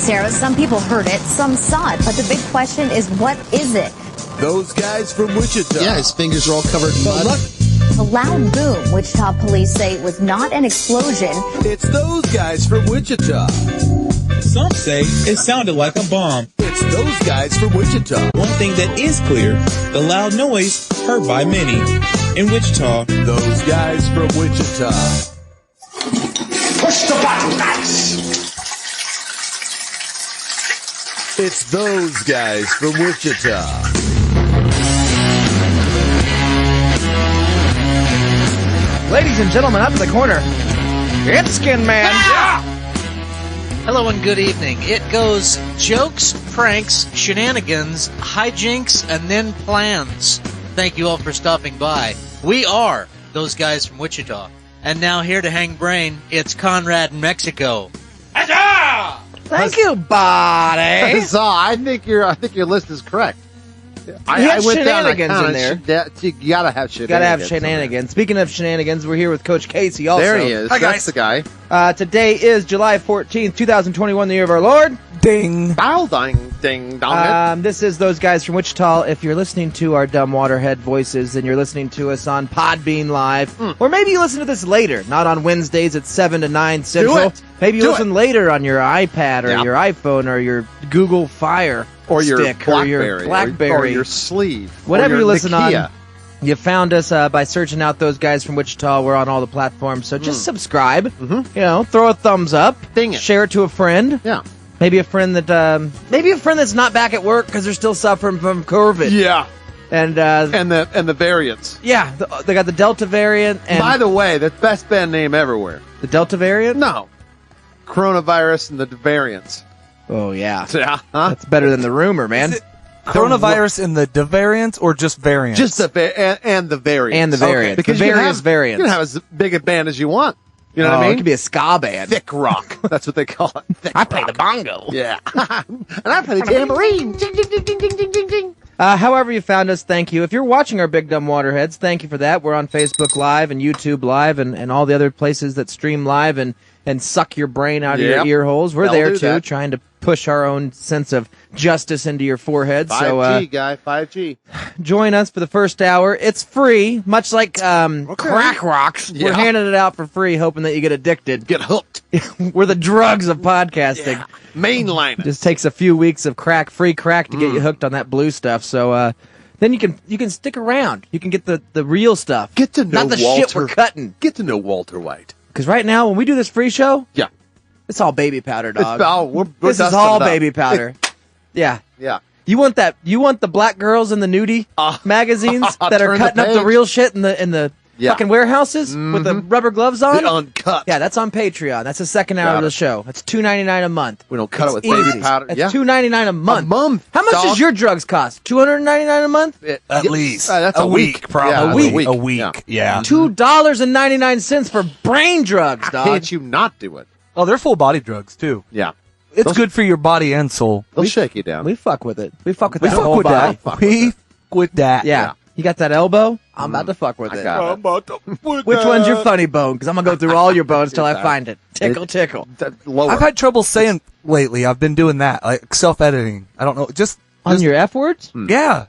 Sarah. Some people heard it, some saw it, but the big question is, what is it? Those guys from Wichita. Yeah, his fingers are all covered in mud. A loud boom. Wichita police say it was not an explosion. It's those guys from Wichita. Some say it sounded like a bomb. It's those guys from Wichita. One thing that is clear, the loud noise heard by many. In Wichita, Those guys from Wichita. Push the button, guys! It's those guys from Wichita. Ladies and gentlemen, up in the corner, it's Skin Man. Hello and good evening. It goes jokes, pranks, shenanigans, hijinks, and then plans. Thank you all for stopping by. We are those guys from Wichita. And now here to hang brain, it's Conrad in Mexico. Thank you, buddy. So I think your list is correct. I had went down, I shenanigans in there. You gotta have shenanigans. Gotta have shenanigans. Speaking of shenanigans, we're here with Coach Casey also. There he is. Hi, That's guys. the guy. Today is July 14th, 2021, the year of our Lord. ding. Bow ding dong. This is those guys from Wichita. If you're listening to our dumb waterhead voices, then you're listening to us on Podbean Live. Or maybe you listen to this later, not on Wednesdays at 7 to 9 Central. Do it. Maybe you Do listen later on your iPad or your iPhone or your Google Fire Or your stick Blackberry. or your Blackberry. Or your sleeve. Whatever or your you listen Nokia. on. You found us by searching out those guys from Wichita. We're on all the platforms, so just subscribe. You know, throw a thumbs up. Ding it. Share it to a friend. Yeah. Maybe a friend that's not back at work because they're still suffering from COVID. Yeah. And the variants. yeah, they got the Delta variant. And By the way, the best band name everywhere. the Delta variant. No. Coronavirus and the variants. Oh yeah, Yeah. Huh? that's better than the rumor, man. Coronavirus and the variants or just variants? Just and the variants. And the variants. Because The you can various have, variants. You can have as big a band as you want. You know Oh, what I it mean? could be a ska band. Thick rock. That's what they call it. Thick I play rock. the bongo. Yeah. And I play the tambourine. Ding, ding, ding, ding, ding, ding, ding, ding. However you found us, thank you. If you're watching our Big Dumb Waterheads, thank you for that. We're on Facebook Live and YouTube Live and all the other places that stream live and suck your brain out of your Yep. ear holes. We're They'll there do too, that. trying to push our own sense of justice into your forehead. 5G, guy. 5G. Join us for the first hour. It's free, much like crack rocks. Yeah. We're handing it out for free, hoping that you get addicted. Get hooked. We're the drugs of podcasting. Yeah. Mainline it. Just takes a few weeks of free crack to get you hooked on that blue stuff. So then you can stick around. You can get the real stuff. Get to know not the Walter. shit we're cutting. Get to know Walter White. Because right now, when we do this free show, Yeah. it's all baby powder, dog. We're This is dusting all it up. baby powder. Yeah. Yeah. You want that? You want the black girls in the nudie magazines that are turn the cutting up the page. real shit in the Yeah. fucking warehouses with the rubber gloves on? The uncut. Yeah, that's on Patreon. That's the second hour Got of the it. show. That's $2.99 a month. We don't cut it with It's baby easy. powder. That's Yeah. $2.99 a month. A month, How much dog. does your drugs cost? $299 a month? At least. That's a a week, week. probably. Yeah, A week. Yeah. $2.99 for brain drugs, dog. Can't you not do it? Oh, they're full body drugs, too. Yeah. It's Those- good for your body and soul. They'll shake you down. We fuck with it. We fuck with We that fuck whole with body. that. We fuck with that. Yeah. You got that elbow? I'm about to fuck with I it. got it. Which one's your funny bone? Because I'm going to go through all your bones till I find it. Tickle, tickle. Lower. I've had trouble saying lately. I've been doing that, like self-editing. I don't know. Just On your F words? yeah.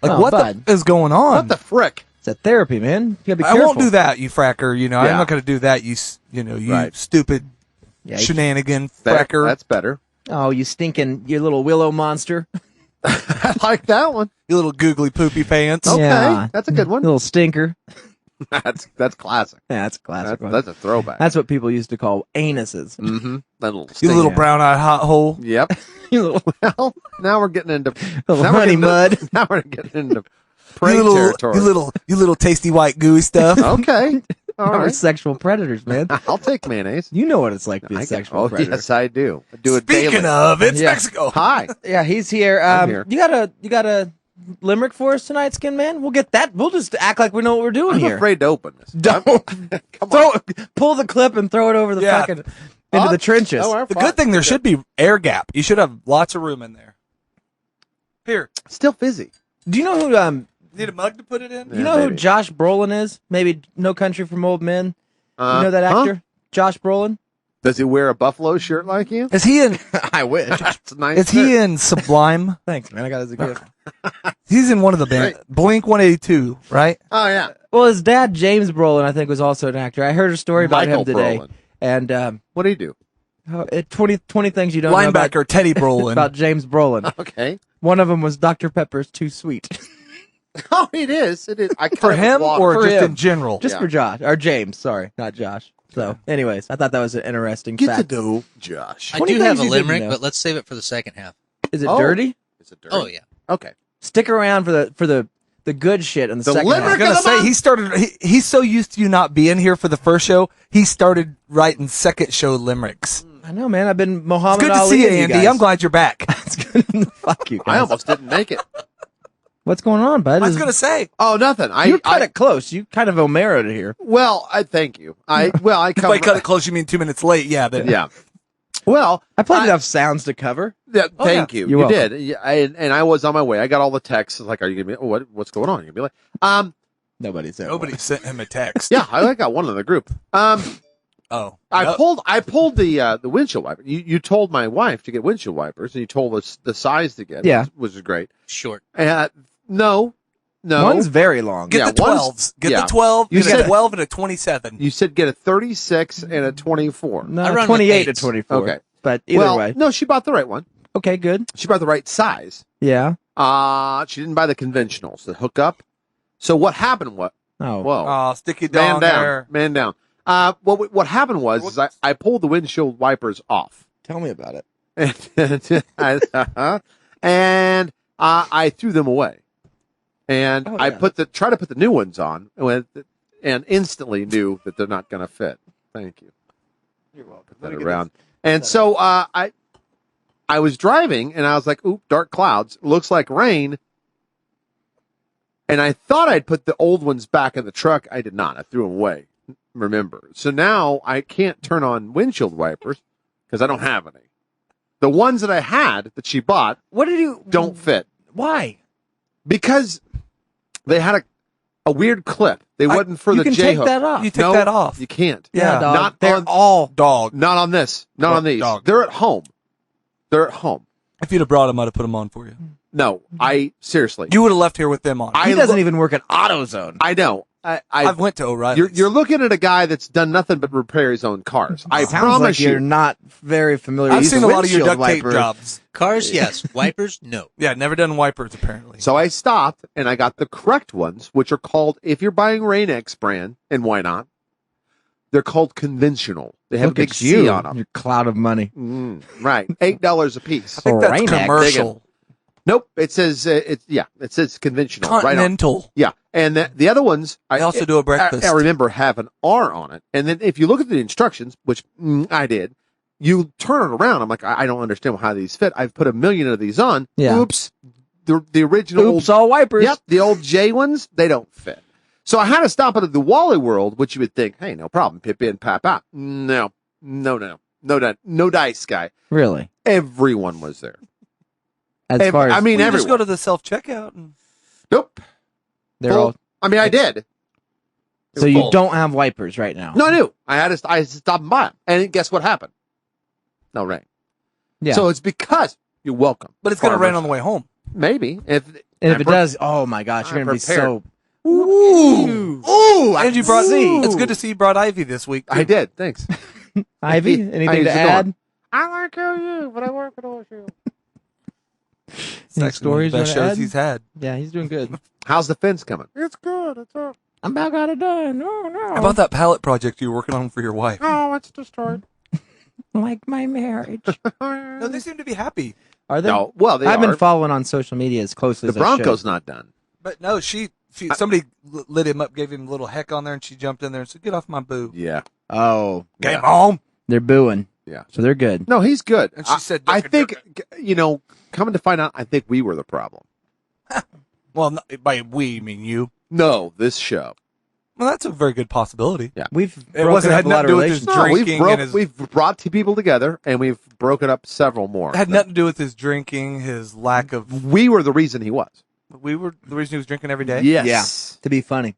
Like Oh, what bud. the is going on? What the frick? It's a therapy, man. You got to be I careful. won't do that, you fracker. You know, Yeah. I'm not going to do that. You Right. stupid Yeah, you- shenanigan That- fracker. That's better. Oh, you stinking, you little willow monster. I like that one. You little googly poopy pants. Okay. Yeah. That's a good one. Little stinker. That's classic. Yeah, that's a classic one. That's a throwback. That's what people used to call anuses. Mm-hmm. That little You little Yeah. brown-eyed hot hole. Yep. You little, Well, now we're getting into little now we're honey getting mud. into- Now we're getting into prey You territory. little tasty white gooey stuff. Okay. All We're right. sexual predators, man. I'll take mayonnaise. You know what it's like to be a I sexual oh, predator. yes, I do. I do it Speaking daily. of, it's Yeah. Mexico. Hi. Yeah, he's here. I'm here. You got a limerick for us tonight, Skin Man? We'll get that. We'll just act like we know what we're doing I'm here. afraid to open this. Don't Come on. pull the clip and throw it over the Yeah. fucking into the trenches. Oh, The good thing, there should be air gap. You should have lots of room in there. Here. Still fizzy. Do you know who Need a mug to put it in? you know who Josh Brolin is? Maybe No Country for Old Men. You know that Huh? actor? Josh Brolin? Does he wear a buffalo shirt like you? Is he in? I wish. It's a nice Is he shirt. in Sublime? Thanks, man. I got it as a gift. He's in one of the band, Blink 182, right? Oh, yeah. Well, his dad, James Brolin, I think, was also an actor. I heard a story about Michael him today. Brolin. And What do you do? 20 things you don't know Linebacker Teddy Brolin. about James Brolin. Okay. One of them was Dr. Pepper's Too Sweet. Oh, it is. It is. I For him or For just him. in general? Just Yeah. for Josh. Or James, sorry, not Josh. So, anyways, I thought that was an interesting Get fact. to know Josh. I 20 do have things a you didn't limerick, know. but let's save it for the second half. Is it Oh. dirty? Is it dirty? Oh, yeah. Okay. Stick around for the good shit in the The second limerick I was half. gonna Come on. say he started. He's so used to you not being here for the first show. He started writing second show limericks. I know, man. I've been It's Muhammad good to Ali see you, and Andy. guys. I'm glad you're back. It's good. Fuck you guys. I almost didn't make it. What's going on, bud? I was gonna say. Oh, nothing. You cut it close. You kind of Homero'd it here. Well, I thank you. I If come. I cut it close, you mean 2 minutes late? Yeah. Then. Yeah. Well, I played enough sounds to cover. yeah, Oh, thank yeah. you. You're You welcome. did. Yeah, and I was on my way. I got all the texts. Like, are you gonna be? What's going on? You're gonna be like, Nobody's there. Nobody sent him a text. yeah. I got one in the group. Oh. I Nope. pulled the windshield wiper. You told my wife to get windshield wipers, and you told us the size to get. Yeah. which is great. Short. No. One's very long. Get Yeah, the one's- 12s. Get yeah. the 12. You Get said- a 12 and a 27. You said get a 36 and a 24. No, I run with 28 to eights. 24. Okay. But either well, way. no, she bought the right one. Okay, good. She bought the right size. Yeah. She didn't buy the conventionals that hook up. So what happened? Oh. Whoa. Oh, sticky Man down down. there. Man down. What happened was is I pulled the windshield wipers off. Tell me about it. And I threw them away. And Oh, I yeah. tried to put the new ones on and instantly knew that they're not going to fit. Thank you. You're welcome. That around. And so I was driving and I was like, oop, dark clouds. Looks like rain. And I thought I'd put the old ones back in the truck. I did not. I threw them away. Remember. So now I can't turn on windshield wipers because I don't have any. The ones that I had that she bought What did you... don't fit Why? because they had a weird clip. They wasn't for you the can J take hook. that off. You take No, that off. You can't. Yeah, dog. not They're on- all... Dog. Not on this. Not on these. Dog. They're at home. They're at home. If you'd have brought them, I'd have put them on for you. No, I seriously. You would have left here with them on. I He doesn't lo- even work at AutoZone. I know. I've went to O'Reilly's. You're looking at a guy that's done nothing but repair his own cars. I Sounds promise like you're you. not very familiar I've with seen a lot of your windshield duct tape wiper. jobs. Cars, yes. Wipers, no. Yeah, never done wipers apparently. So I stopped and I got the correct ones, which are called, if you're buying Rain-X brand, and why not? They're called conventional. They have Look a big at C you, on them. your cloud of money. Right. $8 a piece. I think that's Rain-X. commercial. Nope. It says, it says conventional. Right on. Continental. Yeah. And the other ones, They also do a breakfast. I remember have an R on it. And then if you look at the instructions, which I did, you turn it around. I'm like, I don't understand how these fit. I've put 1 million of these on. Yeah. Oops. The original. Oops, all wipers. Yep. The old J ones, they don't fit. So I had to stop at the Wally World, which you would think, hey, no problem. Pip in, pop out. No dice guy. Really? Everyone was there. As far as... I mean, You just everyone. go to the self checkout. And Nope. they're Full- all... I mean, I did. So you don't have wipers right now? No, I knew. I had to stop and buy them. And guess what happened? No rain. Yeah. So it's because you're welcome. but it's going to rain Farmers. on the way home. Maybe. and if it does, oh my gosh, you're I'm going to be prepared. so... Ooh, And you brought. It's good to see you brought Ivy this week. I did. Thanks. Ivy, How anything you to add? doing? I like you, but I work at OSU. It's Any actually one of stories the best you wanna shows add? he's had. Yeah, he's doing good. How's the fence coming? It's good. It's up. I'm about got it done. Oh, no. How about that palette project you were working on for your wife? Oh, it's destroyed. Like my marriage. No, they seem to be happy. Are they? No. Well, they I've are. been following on social media as closely The as I should. Broncos not done. But no, somebody lit him up, gave him a little heck on there, and she jumped in there and said, "Get off my boo." Yeah. Oh, Game on. they're booing. Yeah. So they're good. No, he's good. And she said, I "Durka, think, coming to find out, I think we were the problem. Well, by we, you mean you. No, this show. Well, that's a very good possibility. Yeah. We've It broken wasn't up had a lot nothing of to do with his relationships. No, drinking and his. we've brought two people together, and we've broken up several more. It had nothing to do with his drinking, his lack of. We were the reason he was. We were the reason he was drinking every day. Yes. To be funny.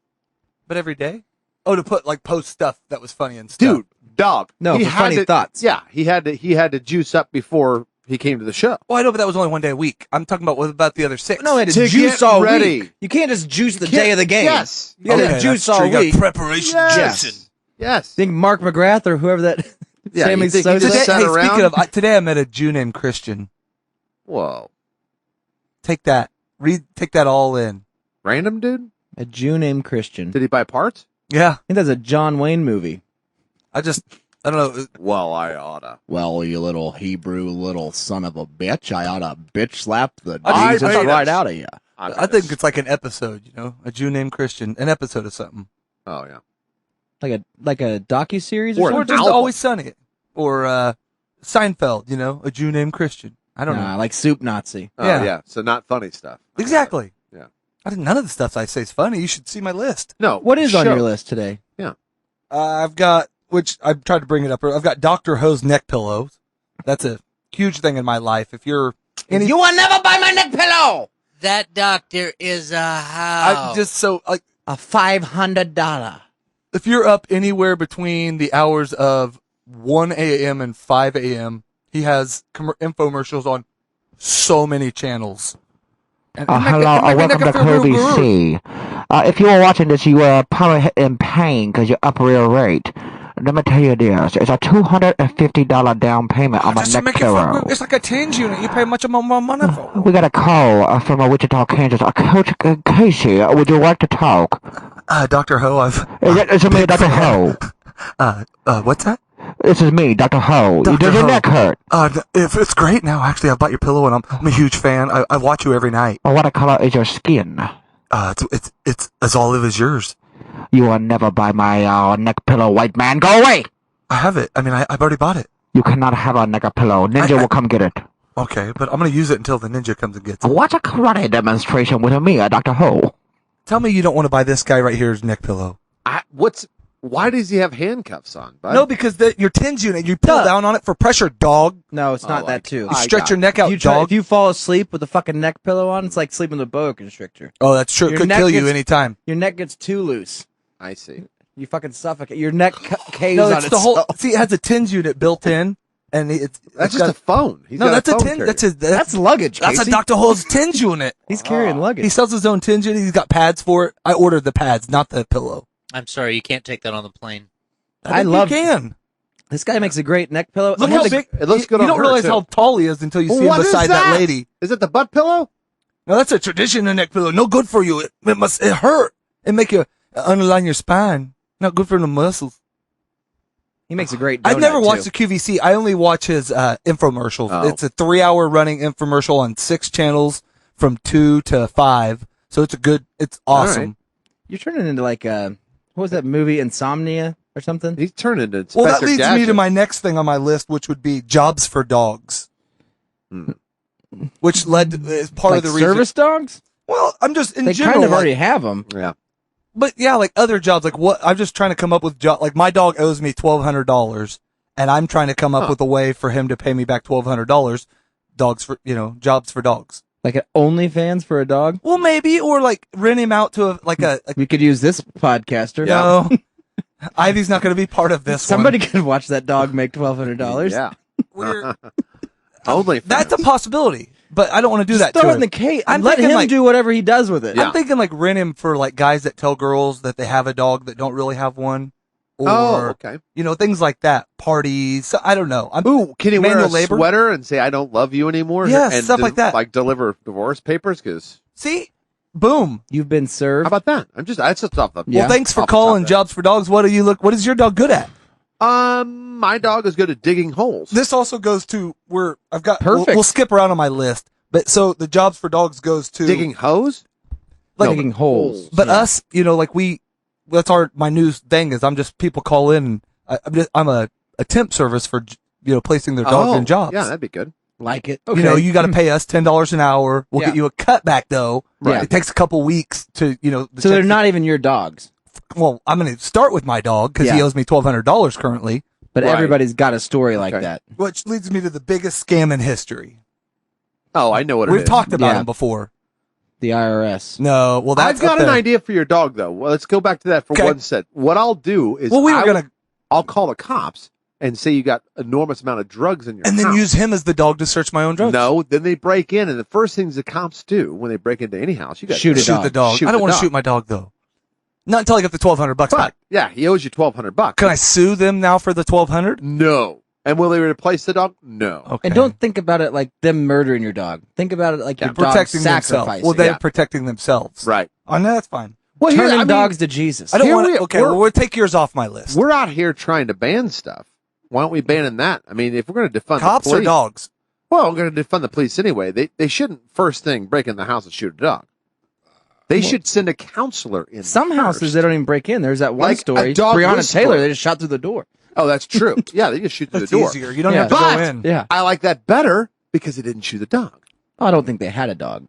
But every day? Oh, to put like post stuff that was funny and stuff. Dude, dog. No, he for had funny to- thoughts. Yeah, he had to juice up before he came to the show. Well, I know, but that was only one day a week. I'm talking about what about the other 6? No, it To had juice get all ready. week. You can't just juice the day of the game. Yes. You gotta Okay, juice that's true. all You got week. preparation Yes. juicing. Yes. Think Mark McGrath or whoever that Yeah, Sammy you think he Sosa- just Today, sat hey, around? speaking of, today I met a Jew named Christian. Whoa. Take that. Take that all in. Random dude? A Jew named Christian. Did he buy parts? Yeah. I think that's a John Wayne movie. I don't know. Well, I oughta. Well, you little Hebrew little son of a bitch, I oughta bitch slap the I Jesus made right it. out of you. I think it's like an episode, you know, a Jew named Christian, an episode of something. Oh, yeah. Like a docuseries Or or an Or something? just album. Always Sunny. Or Seinfeld, you know, a Jew named Christian. I don't know. Nah, like Soup Nazi. Oh, Yeah. yeah. So not funny stuff. Exactly. Yeah. I think none of the stuff I say is funny. You should see my list. No. What is on show. your list today? I've got, which I've tried to bring it up. I've got Dr. Ho's neck pillows. That's a huge thing in my life. If you're any, You will never buy my neck pillow! That doctor is a how. I just so like, A $500. if you're up anywhere between the hours of 1 a.m. and 5 a.m., he has infomercials on so many channels. And Hello, welcome to QVC. If you are watching this, you are probably in pain because you're up real rate. Let me tell you this: it's a $250 down payment on my Just to neck make pillow. it's like a tinge unit. You pay much more money for. We got a call from Wichita, Kansas. Coach Casey, would you like to talk? Dr. Ho, It's me, Dr. Ho. what's that? This is me, Dr. Ho. Dr. Does your Ho. neck hurt? If it's great now, actually, I bought your pillow and I'm a huge fan. I watch you every night. What color is your skin? It's as olive as yours. You will never buy my neck pillow, white man. Go away! I have it. I mean, I've already bought it. You cannot have a neck pillow. Ninja will come get it. Okay, but I'm going to use it until the ninja comes and gets it. Watch a karate demonstration with me, Dr. Ho. Tell me you don't want to buy this guy right here's neck pillow. Why does he have handcuffs on, bud? No, because your tinge unit, you pull down on it for pressure, dog. No, it's not Oh, that too. You stretch your neck out, dog. If you fall asleep with a fucking neck pillow on, it's like sleeping with a boa constrictor. Oh, that's true. It Your could neck kill you gets- anytime. Your neck gets too loose. I see. You fucking suffocate. Your neck caves No, on it's the itself. whole. See, it has a tinge unit built in, and it's That's it's just a phone. He's no, got that's a phone tinge. carrier. That's luggage, That's a Casey. Dr. Ho's tinge unit. He's carrying luggage. He sells his own tinge unit. He's got pads for it. I ordered the pads, not the pillow. I'm sorry, you can't take that on the plane. I love- You can. This guy makes a great neck pillow. Look I how had big. it looks good You on don't her, realize too. how tall he is until you see What him is beside that lady. Is it the butt pillow? No, that's a traditional neck pillow. No good for you. It hurt. It make you underline your spine. Not good for the muscles. He makes a great I've donut, never watched too. the QVC. I only watch his infomercials. Oh. It's a 3-hour running infomercial on 6 channels from 2 to 5. So it's awesome. right. You're turning into like what was that movie, Insomnia or something? He's turned into Inspector Well, that leads me Gadget. to my next thing on my list, which would be jobs for dogs. Which led to, is part Like of the reason. service dogs? Well, I'm just in They general. kind of like- already have them. Yeah. But yeah, like other jobs, like what I'm just trying to come up with like my dog owes me $1,200 and I'm trying to come up with a way for him to pay me back $1,200. Dogs for, jobs for dogs. Like an OnlyFans for a dog? Well, maybe, or like rent him out to a We could use this podcaster. no. Ivy's not going to be part of this Somebody one. could watch that dog make $1,200. Yeah. We're- Only that's a possibility, but I don't want to do that Throw to it him. in the cage. I'm Let thinking, him like- do whatever he does with it. Yeah. I'm thinking like rent him for like guys that tell girls that they have a dog that don't really have one. Or, okay. things like that. Parties. So, I don't know. Ooh, can he wear manual a labor? sweater and say, I don't love you anymore? Yes, and stuff like that. Like deliver divorce papers? Because See? Boom. You've been how served. about that? That's just off the. Yeah. Well, thanks for Off the calling top Jobs for Dogs. What is your dog good at? My dog is good at digging holes. This also goes to where I've got Perfect. We'll skip around on my list, but so the Jobs for Dogs goes to Digging hose? like, digging holes. but us, like that's my news thing is I'm just people call in. And I'm a temp service for placing their dog in jobs. Yeah, that'd be good. Like it. You got to pay us $10 an hour. We'll Yeah. get you a cutback though. Right. It takes a couple weeks to So they're not even your dogs. Well, I'm going to start with my dog because he Yeah. owes me $1,200 currently, But Right. everybody's got a story like Okay. that. which leads me to the biggest scam in history. Oh, I know what it We've is. talked about Yeah. him before. The IRS. No, well, that's I've got up an there. idea for your dog, though. Well, let's go back to that for Okay. one set. What I'll do is Well, we were gonna, I'll call the cops and say you got enormous amount of drugs in your and house. then use him as the dog to search my own drugs. No, then they break in, and the first things the cops do when they break into any house, you got Shoot to a shoot the dog. Shoot I don't the want to dog. shoot my dog though. Not until I get the $1,200 But back. yeah, he owes you $1,200. Can I sue them now for the $1,200? No. And will they replace the dog? No. Okay. And don't think about it like them murdering your dog. Think about it like your dog protecting themselves. sacrificing. Well, they're Yeah. protecting themselves. Right. Oh, no, that's fine. Well, Turning I mean, dogs to Jesus. I don't Here want we- to. Okay, we're- well, we'll take yours off my list. We're out here trying to ban stuff. Why aren't we banning that? I mean, if we're going to defund Cops the or police, dogs? well, we're going to defund the police anyway. They shouldn't first thing break in the house and shoot a dog. They should send a counselor in. Some first. houses, they don't even break in. There's that one Like a story. dog Breonna whisperer. Taylor, they just shot through the door. Oh, that's true. Yeah, they just shoot through That's the door. easier. You don't Yeah. have to But- go in. Yeah. I like that better because it didn't shoot the dog. I don't think they had a dog.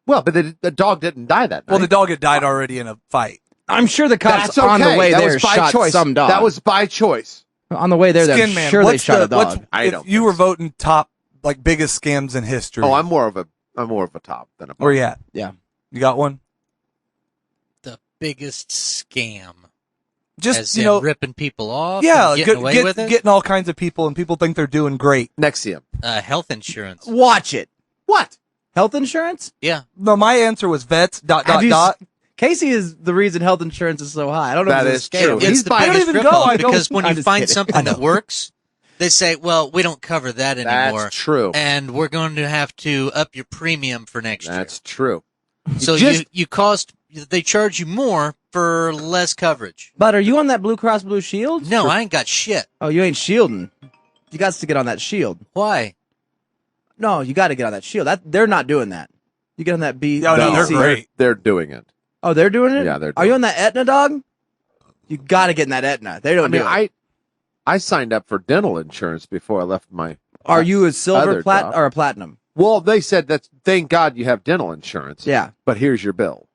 Well, but the dog didn't die that night. Well, the dog had died already in a fight. I'm sure the cops That's okay. on the way that there was by shot choice. some dog. That was by choice. on the way there. I'm Skin Man, sure they what's shot the- a dog. I If don't you think were so. voting top, like biggest scams in history. Oh, I'm more of a top than a. Where you at? Yeah. You got one? The biggest scam. Just, As you in know, ripping people off yeah, and getting away with it? getting all kinds of people, and people think they're doing great. Nexium. Health insurance. Watch it. What? Health insurance? Yeah. No, my answer was vets. Have you Casey is the reason health insurance is so high. I don't know That if is it's a scam. true. It's He's the buying- biggest I don't even ripoff go. I go- because when I'm you just find kidding. something that works, they say, well, we don't cover that anymore. That's true. And we're going to have to up your premium for next That's true. year. So just- they charge you more for less coverage. But are you on that Blue Cross Blue Shield? No, I ain't got shit. Oh, you ain't shielding. You got to get on that shield. Why? No, you got to get on that shield. They're not doing that. You get on that B. Oh, no, BC. they're great. They're doing it. Oh, they're doing it. Yeah, they're Are you doing on that Aetna, dog? You got to get in that Aetna. They don't I mean, do it. I signed up for dental insurance before I left my. Are you a silver other plat job. or a platinum? Well, they said that. Thank God you have dental insurance. Yeah. But here's your bill.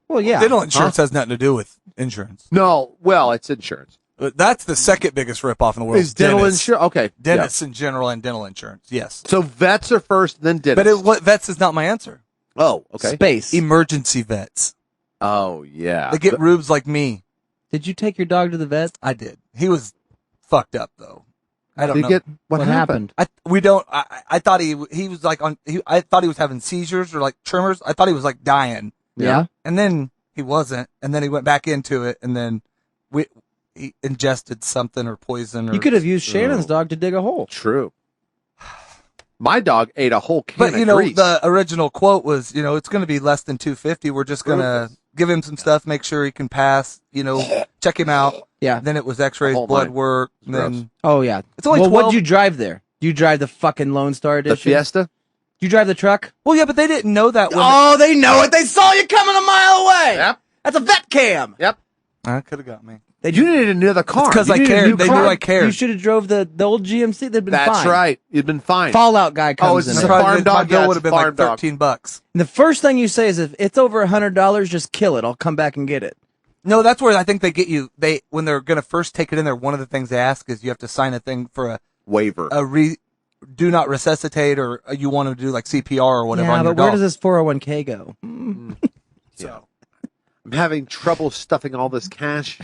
Well, yeah. Dental insurance has nothing to do with insurance. No, well, it's insurance. But that's the second biggest ripoff in the world. Is dental dentists. insurance okay? Dentists in general and dental insurance. Yes. Yeah. So vets are first, then dentists. But vets is not my answer. Oh, okay. Space. Emergency vets. Oh, yeah. They get rubes like me. Did you take your dog to the vet? I did. He was fucked up though. I don't Did know. you get what happened? I thought he was like I thought he was having seizures or like tremors. I thought he was like dying. Yeah. And then he wasn't. And then he went back into it. And then he ingested something or poison. Or, You could have used Shannon's dog to dig a hole. True. My dog ate a whole can But of you know, grease. the original quote was, it's going to be less than $250. We're just going to give him some stuff, make sure he can pass. Check him out. Yeah. Then it was X-rays, whole blood nine. work. Gross. Then Oh yeah. It's only well, 12 what'd you drive there? You drive the fucking Lone Star The Edition? Fiesta? You drive the truck? well, yeah, but they didn't know that. When Oh, they know it. They saw you coming a mile away. Yep. That's a vet cam. Yep. that could have got me. You needed another car. It's 'cause You I needed a cared. new They car. knew I cared. You should have drove the old GMC. They'd been That's fine. right. You'd been fine. Fallout guy comes it's in. a there. farm dog. My bill Yeah, would it's have a been farm like dog. $13. And the first thing you say is, if it's over $100, just kill it. I'll come back and get it. No, that's where I think they get you. When they're going to first take it in there, one of the things they ask is you have to sign a thing for Waiver. do not resuscitate, or you want to do like CPR or whatever Yeah, on your but where dog. does this 401k go? So, I'm having trouble stuffing all this cash.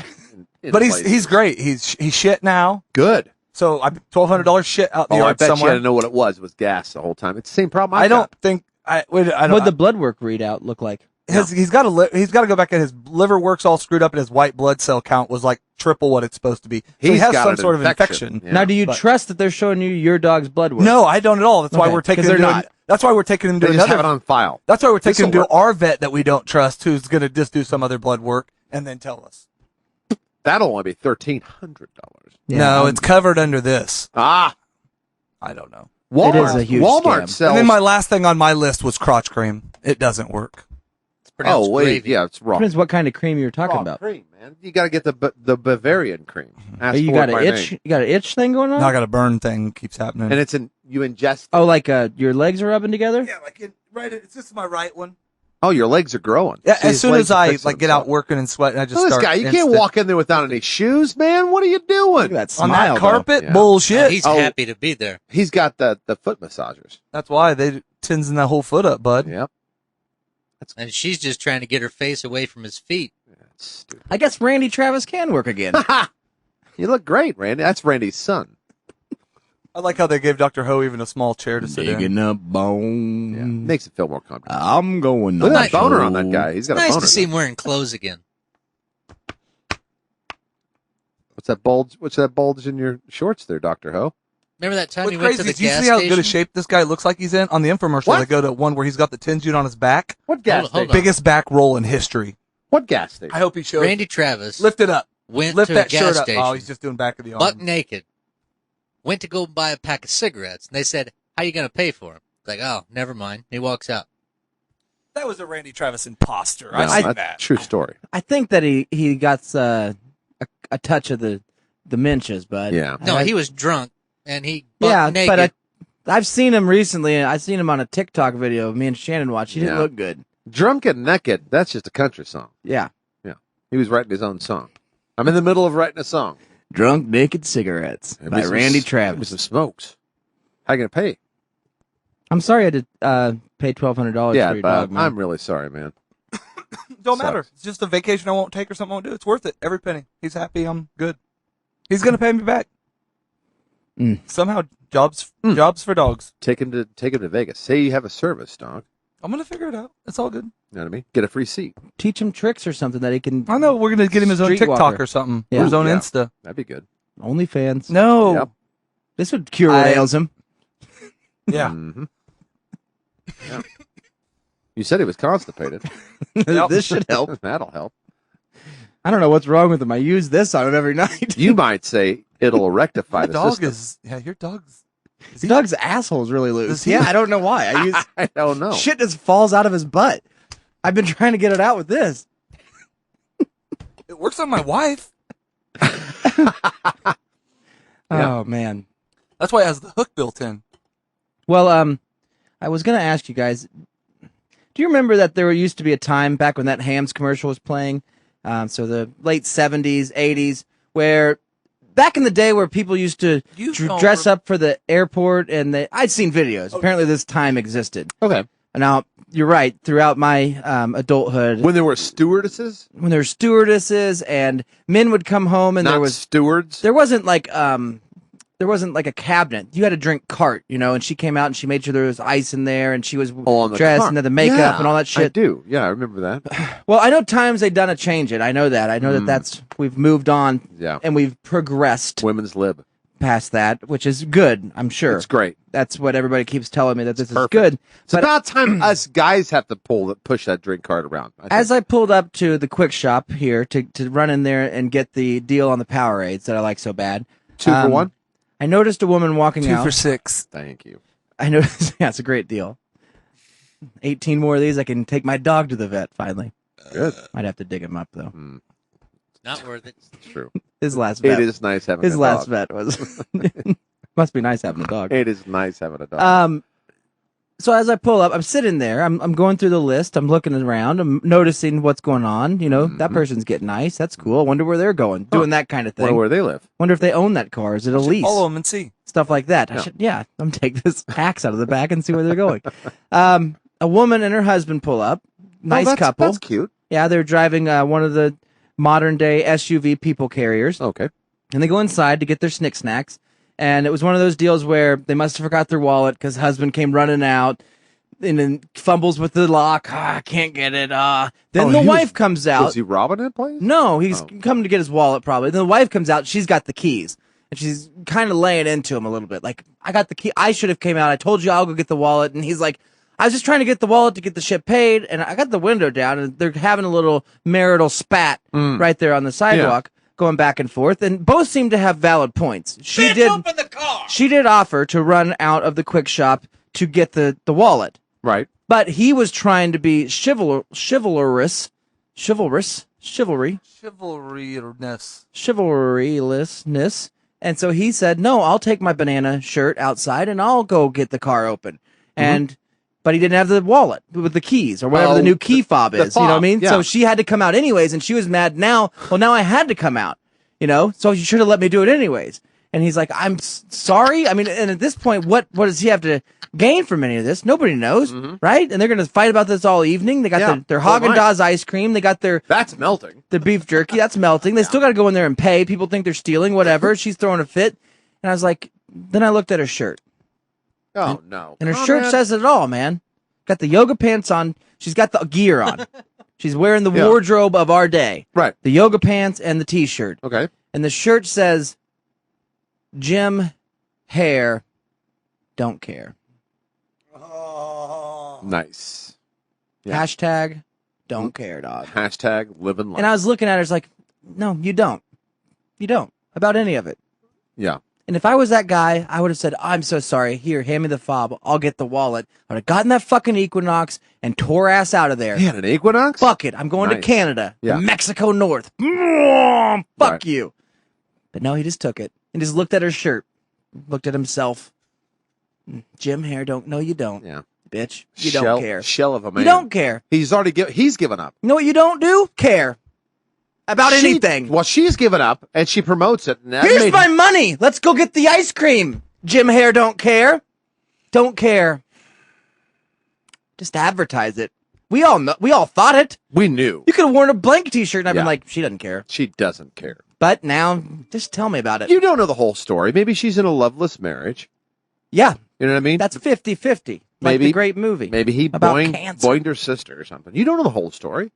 in but places. he's great. He's shit now. good. So I $1,200 shit out the I yard bet you somewhere. had to know what it was. It was gas the whole time. It's the same problem. I I've don't got. think I don't. What'd the blood work readout look like? He's got to go back, and his liver works all screwed up, and his white blood cell count was like triple what it's supposed to be. So he He's has got some an sort of infection. infection. Yeah. Now, do you But- trust that they're showing you your dog's blood work? No, I don't at all. That's why Okay, we're taking 'cause him they're to. not. That's why we're taking him to They just have it another. on file. That's why we're taking him This'll to our vet that we don't trust, who's going to just do some other blood work and then tell us. That'll only be $1,300. No, it's covered under this. Ah, I don't know. Walmart. It is a huge Walmart scam. sells. And then my last thing on my list was crotch cream. It doesn't work. It's pronounced oh wait, gravy. yeah, it's raw. Depends what kind of cream you're talking Raw about. cream, man. You got to get the Bavarian cream. Ask You for got it an by itch? name. You got an itch thing going on? Now I got a burn thing keeps happening. and it's you ingest. Oh, like your legs are rubbing together? yeah, like it's just my right one. Oh, your legs are growing. Yeah, See, as his soon legs as are I fixing get out themselves. working and sweating, I just Look at this start. guy. You can't instant- walk in there without any shoes, man. What are you doing? Look at that on smile. that carpet. Yeah. Bullshit. He's Oh. happy to be there. He's got the foot massagers. That's why they tensing that whole foot up, bud. Yep. And she's just trying to get her face away from his feet. That's stupid. I guess Randy Travis can work again. You look great, Randy. That's Randy's son. I like how they gave Dr. Ho even a small chair to sit in. Digging up bone. Yeah. Makes it feel more comfortable. I'm going. Look at that nacho. boner on that guy. He's got Nice a boner. to see him wearing clothes again. What's that bulge? What's that bulge in your shorts there, Dr. Ho? Remember that time What's you went to crazy the is you gas see how station? good a shape this guy looks like he's in? On the infomercial, What? they go to one where he's got the tin on his back. What gas Hold station? on. Biggest back roll in history. What gas station? I hope he shows. Randy Travis Lift it up. went Lift to that a gas shirt up. station, Oh, he's just doing back of the arm. buck naked, went to go buy a pack of cigarettes, and they said, how you going to pay for them? Like, oh, never mind. He walks out. That was a Randy Travis imposter. No, I see that's that. true story. I think that he got a touch of the menches, but Yeah. No, he was drunk, and he buck naked. but I've seen him recently. I've seen him on a TikTok video me and Shannon watched. He didn't Yeah. look good. Drunk and Naked. That's just a country song. Yeah. He was writing his own song. I'm in the middle of writing a song. Drunk Naked Cigarettes Give me by some Randy Give me Travis. some smokes. How you going to pay? I'm sorry I had to pay $1,200 Yeah, for your dog, man. I'm really sorry, man. Don't matter. It's just a vacation I won't take or something I won't do. It's worth it. Every penny. He's happy. I'm good. He's going to pay me back. Somehow, jobs for dogs. Take him to Vegas. Say you have a service dog. I'm going to figure it out. It's all good. You know what I mean? Get a free seat. Teach him tricks or something that he can. I know. We're going to get him his own Streetwalker. TikTok or something. Yeah. Or his own Yeah. Insta. That'd be good. OnlyFans. No. Yep. This would cure what ails him. Yeah. Mm-hmm. Yeah. You said he was constipated. This should help. That'll help. I don't know what's wrong with him. I use this on him every night. You might say it'll rectify My the dog system. is. Yeah, your dog's. His dog's asshole is really loose. Does he- Yeah, I don't know why. I use I don't know. shit just falls out of his butt. I've been trying to get it out with this. It works on my wife. Oh man. That's why it has the hook built in. Well, I was gonna ask you guys. Do you remember that there used to be a time back when that Hams commercial was playing? So the late 70s, 80s, where back in the day where people used to You don't dress up for the airport, and I'd seen videos. Apparently, this time existed. Okay. Now you're right. Throughout my adulthood, When there were stewardesses, when there were stewardesses and men would come home, and not there was stewards. there wasn't like a cabinet. You had a drink cart, and she came out and she made sure there was ice in there, and she was on the dressed car. and had the makeup Yeah, and all that I shit. do. Yeah, I remember that. Well, I know times they've done a change it. I know that. I know that we've moved on Yeah. and we've progressed Women's lib. past that, which is good. I'm sure It's great. that's what everybody keeps telling me that this perfect. is good. It's about time us guys have to push that drink cart around. As I pulled up to the quick shop here to run in there and get the deal on the Powerades that I like so bad, 2 for 1. I noticed a woman walking 2 out. for $6. Thank you. I noticed, yeah, it's a great deal. 18 more of these, I can take my dog to the vet finally. Good. I'd have to dig him up though. Not worth it. It's true. His last vet. It is nice having His a last dog. vet was. Must be nice having a dog. It is nice having a dog. So as I pull up, I'm sitting there. I'm going through the list. I'm looking around. I'm noticing what's going on. That person's getting nice. That's cool. I wonder where they're going. Doing that kind of thing. Wonder where they live. Wonder if they own that car. Is it a lease? Follow them and see. Stuff like that. I'm gonna take this axe out of the back and see where they're going. A woman and her husband pull up. Nice couple. That's cute. Yeah, they're driving one of the modern day SUV people carriers. Okay. And they go inside to get their snick snacks. And it was one of those deals where they must have forgot their wallet because husband came running out and then fumbles with the lock. I can't get it. Then the wife comes out. Was he robbing that place? No, he's coming to get his wallet probably. Then the wife comes out. She's got the keys. And she's kind of laying into him a little bit. Like, I got the key. I should have came out. I told you I'll go get the wallet. And he's like, I was just trying to get the wallet to get the shit paid. And I got the window down. And they're having a little marital spat right there on the sidewalk. Going back and forth, and both seem to have valid points. She did Open the car. She did offer to run out of the quick shop to get the wallet, Right. but he was trying to be chivalrous, chivalrylessness, and so he said, "No, I'll take my banana shirt outside and I'll go get the car open." But he didn't have the wallet with the keys or whatever the new key fob is. You know what I mean? yeah. So she had to come out anyways, and she was mad now. Well, now I had to come out, so you should have let me do it anyways. And he's like, I'm sorry. I mean, and at this point, what does he have to gain from any of this? Nobody knows, right? And they're going to fight about this all evening. They got their Haagen-Dazs ice cream. They got That's melting. the beef jerky. That's melting. They still got to go in there and pay. People think they're stealing, whatever. She's throwing a fit. And I was like, then I looked at her shirt. Oh, no. And her shirt says it all, man. Got the yoga pants on. She's got the gear on. She's wearing the wardrobe of our day. Right. The yoga pants and the t-shirt. Okay. And the shirt says, Jim Hair don't care. Nice. Yeah. Hashtag don't care, dog. Hashtag living life. And I was looking at her, it's like, no, you don't. You don't. About any of it. Yeah. And if I was that guy, I would have said, I'm so sorry. Here, hand me the fob. I'll get the wallet. I would have gotten that fucking Equinox and tore ass out of there. He had an Equinox? Fuck it. I'm going to Canada. Yeah. To Mexico North. Fuck you. But no, he just took it and just looked at her shirt. Looked at himself. Jim Hair don't. No, you don't. Yeah. Bitch. You don't care. Shell of a man. You don't care. He's given up. You know what you don't do? Care. About anything. Well, she's given up, and she promotes it. And Here's my money. Let's go get the ice cream. Jim Hair don't care. Don't care. Just advertise it. We all know. We all thought it. We knew. You could have worn a blank T-shirt, and I've been like, she doesn't care. She doesn't care. But now, just tell me about it. You don't know the whole story. Maybe she's in a loveless marriage. Yeah. You know what I mean? That's 50-50. Like the great movie. Maybe he about boinged her sister or something. You don't know the whole story.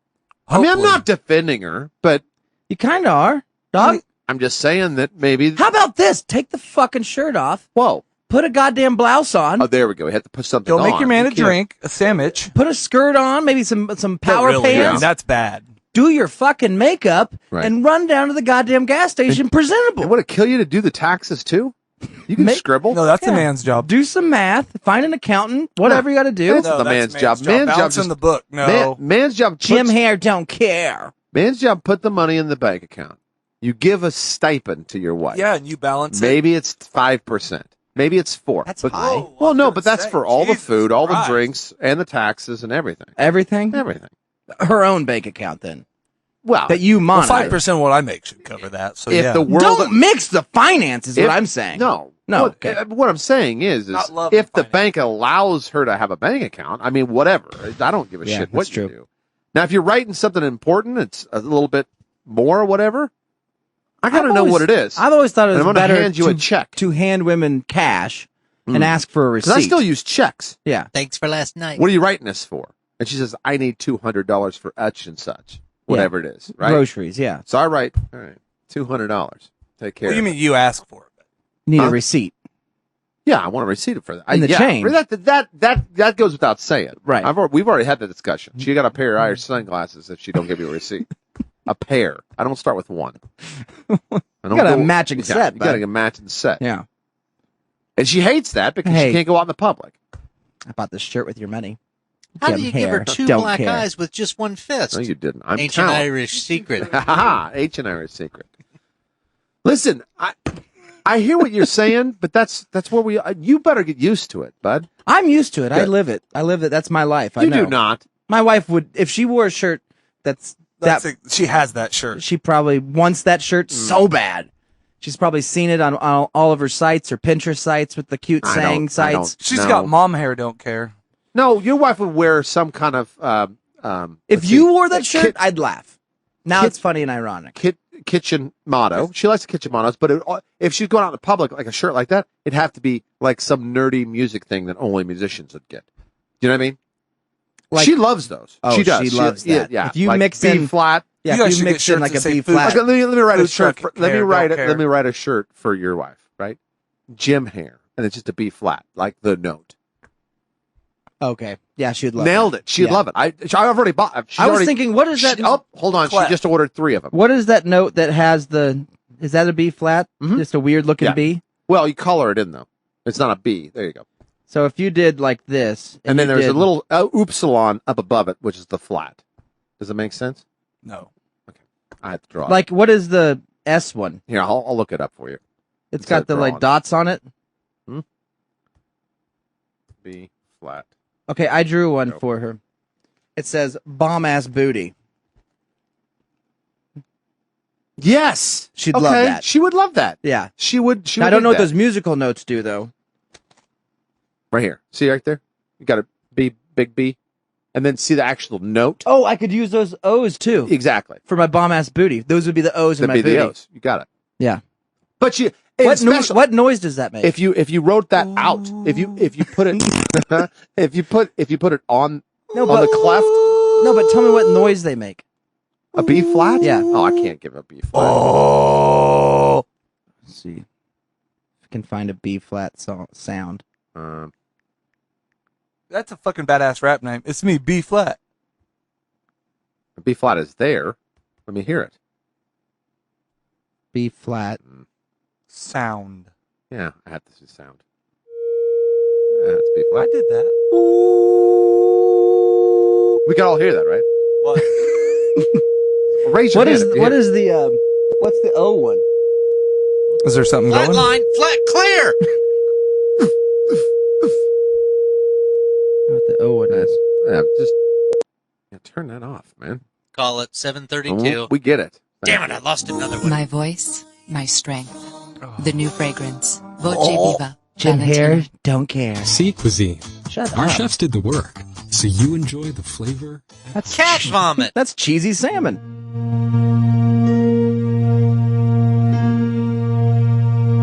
I mean, I'm not defending her, but you kind of are, dog. I'm just saying that maybe. How about this? Take the fucking shirt off. Whoa. Put a goddamn blouse on. Oh, there we go. You have to put something Go on. make your man a drink, a sandwich. Put a skirt on, maybe some power pants. Yeah. That's bad. Do your fucking makeup and run down to the goddamn gas station presentable. It would it kill you to do the taxes too? You can scribble. No, that's the man's job. Do some math. Find an accountant. Whatever you got to do. That's the man's job. Man's job Balance in the book. No. Man's job. Jim Hair don't care. Man's job. Put the money in the bank account. You give a stipend to your wife. Yeah, and you balance it. Maybe it's 5%. Maybe it's 4%. That's high. Well, no, but that's for all the food, all the drinks, and the taxes and everything. Everything? Everything. Her own bank account then. Well, that you monitor. 5% of what I make should cover that. So if yeah. the world don't mix the finances. What I'm saying. No. What I'm saying is if the bank allows her to have a bank account, I mean, whatever. I don't give a shit what you do. Now, if you're writing something important, it's a little bit more or whatever. I got to know what it is. I've always thought it was better hand you a check to hand women cash and ask for a receipt. I still use checks. Yeah. Thanks for last night. What are you writing this for? And she says, I need $200 for such and such. Whatever it is, right? Groceries, yeah. So I write, all right, $200. Take care. What do you mean you ask for it? Need a receipt. Yeah, I want a receipt for that. In the chain. That goes without saying. Right. We've already had the discussion. She got a pair of Irish sunglasses if she don't give you a receipt. A pair. I don't start with one. You got a matching set. You got to get a matching set. Yeah. And she hates that because she can't go out in the public. I bought this shirt with your money. How do you give her two black eyes with just one fist? No, you didn't. I'm Ancient talented. Irish secret. Ancient Irish secret. Listen, I hear what you're saying, but that's where you better get used to it, bud. I'm used to it. Good. I live it. That's my life. You do not. My wife would, if she wore a shirt she has that shirt. She probably wants that shirt so bad. She's probably seen it on all of her sites or Pinterest sites with the cute saying sites. She's got mom hair, don't care. No, your wife would wear some kind of if you wore that shirt, I'd laugh. Now it's funny and ironic. Kitchen motto. She likes the kitchen mottos, but if she's going out in the public like a shirt like that, it'd have to be like some nerdy music thing that only musicians would get. Do you know what I mean? Like, she loves those. Oh, she does. She loves that. Yeah. If you like mix B in flat. Yeah, you if you mix in like a B flat. Okay, let me write a shirt. Let me care. write a shirt for your wife. Right, Jim Hair, and it's just a B flat, like the note. Okay. Yeah, she'd love Nailed it. She'd love it. I've already bought. I was thinking, what is that? Hold on. She just ordered 3 of them. What is that note that has is that a B flat? Just a weird looking B? Well, you color it in though. It's not a B. There you go. So if you did like this. And then there's a little upsilon up above it, which is the flat. Does it make sense? No. Okay. I have to draw it. Like, what is the S one? Here, I'll look it up for you. It's got the like dots on it. B flat. Okay, I drew one for her. It says bomb ass booty. Yes. She'd love that. She would love that. Yeah. She would. Now, I don't know what those musical notes do, though. Right here. See right there? You got a B, big B. And then see the actual note. Oh, I could use those O's, too. Exactly. For my bomb-ass booty. Those would be the O's in my booty. The O's. You got it. Yeah. But you... What noise does that make? If you wrote that out, if you put it if you put it on the cleft. No, but tell me what noise they make. A B flat? Yeah. Oh, I can't give a B flat. Oh. Let's see. If I can find a B flat sound. That's a fucking badass rap name. It's me, B flat. A B flat is there. Let me hear it. B flat. Sound. Yeah, I have to see sound. That's B flat. I did that. We can all hear that, right? What? Well, raise your hand. What's the O one? Is there something Flat going? line, flat clear. What the O one is? Yeah, turn that off, man. Call it 7:32. Oh, we get it. Damn it, I lost another one. My voice, my strength. The new fragrance. Voce Viva. Jim Valentino. Hare, don't care. Sea cuisine. Shut Our up. chefs did the work, so you enjoy the flavor. That's Cat vomit. That's cheesy salmon.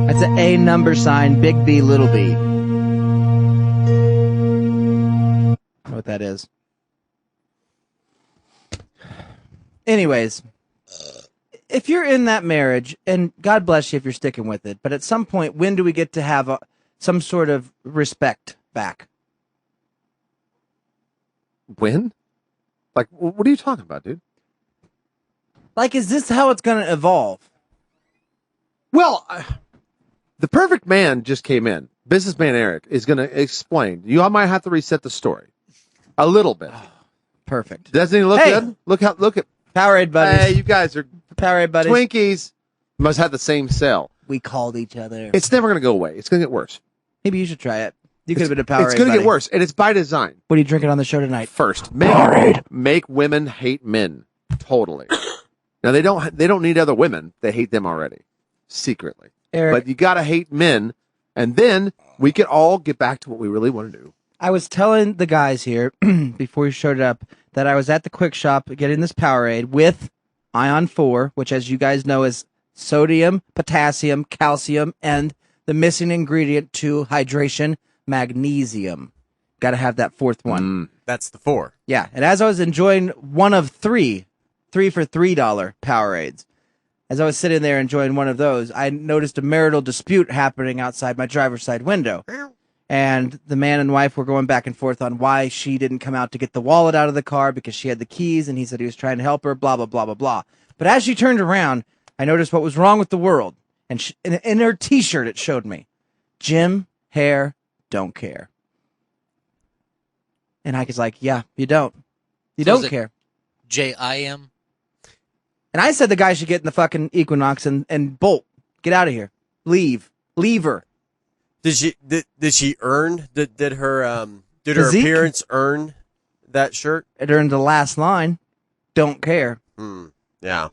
That's an A number sign, big B, little b. I don't know what that is. Anyways, if you're in that marriage, and God bless you if you're sticking with it, but at some point, when do we get to have some sort of respect back? When? Like, what are you talking about, dude? Like, is this how it's going to evolve? Well, the perfect man just came in. Businessman Eric is going to explain. You might have to reset the story a little bit. Perfect. Doesn't he look good? Look at Powerade buddies. Hey, you guys are Powerade buddies. Twinkies. Must have the same cell. We called each other. It's never going to go away. It's going to get worse. Maybe you should try it. You could have been a Powerade. It's going to buddy. get worse, and it's by design. What are you drinking on the show tonight? First, make women hate men. Totally. Now they don't need other women. They hate them already, secretly. Eric, but you got to hate men, and then we can all get back to what we really want to do. I was telling the guys here before you showed up that I was at the Quick Shop getting this Powerade with Ion 4, which, as you guys know, is sodium, potassium, calcium, and the missing ingredient to hydration, magnesium. Got to have that fourth one. That's the 4. Yeah, and as I was enjoying one of three for $3 Powerades, as I was sitting there enjoying one of those, I noticed a marital dispute happening outside my driver's side window. And the man and wife were going back and forth on why she didn't come out to get the wallet out of the car because she had the keys, and he said he was trying to help her, blah, blah, blah, blah, blah. But as she turned around, I noticed what was wrong with the world. And in her T-shirt, it showed me, Jim Hare, don't care. And I was like, yeah, you don't. You don't care. JIM? And I said the guy should get in the fucking Equinox and bolt. Get out of here. Leave. Leave her. Did she earn? Did her Physique? appearance earn that shirt? It earned the last line. Don't care. Yeah.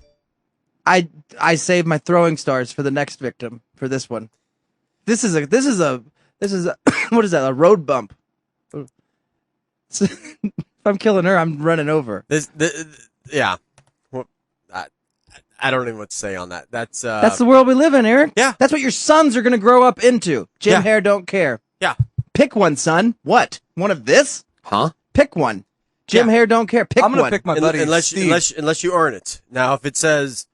I saved my throwing stars for the next victim for this one. This is a what is that? A road bump. If I'm killing her, I'm running over. Yeah. Well, I don't even know what to say on that. That's the world we live in, Eric. Yeah. That's what your sons are going to grow up into. Jim Hare, don't care. Yeah. Pick one, son. What? One of this? Huh? Pick one. Jim Hare, don't care. Pick I'm gonna one. pick my buddy unless Steve. you earn it. Now, if it says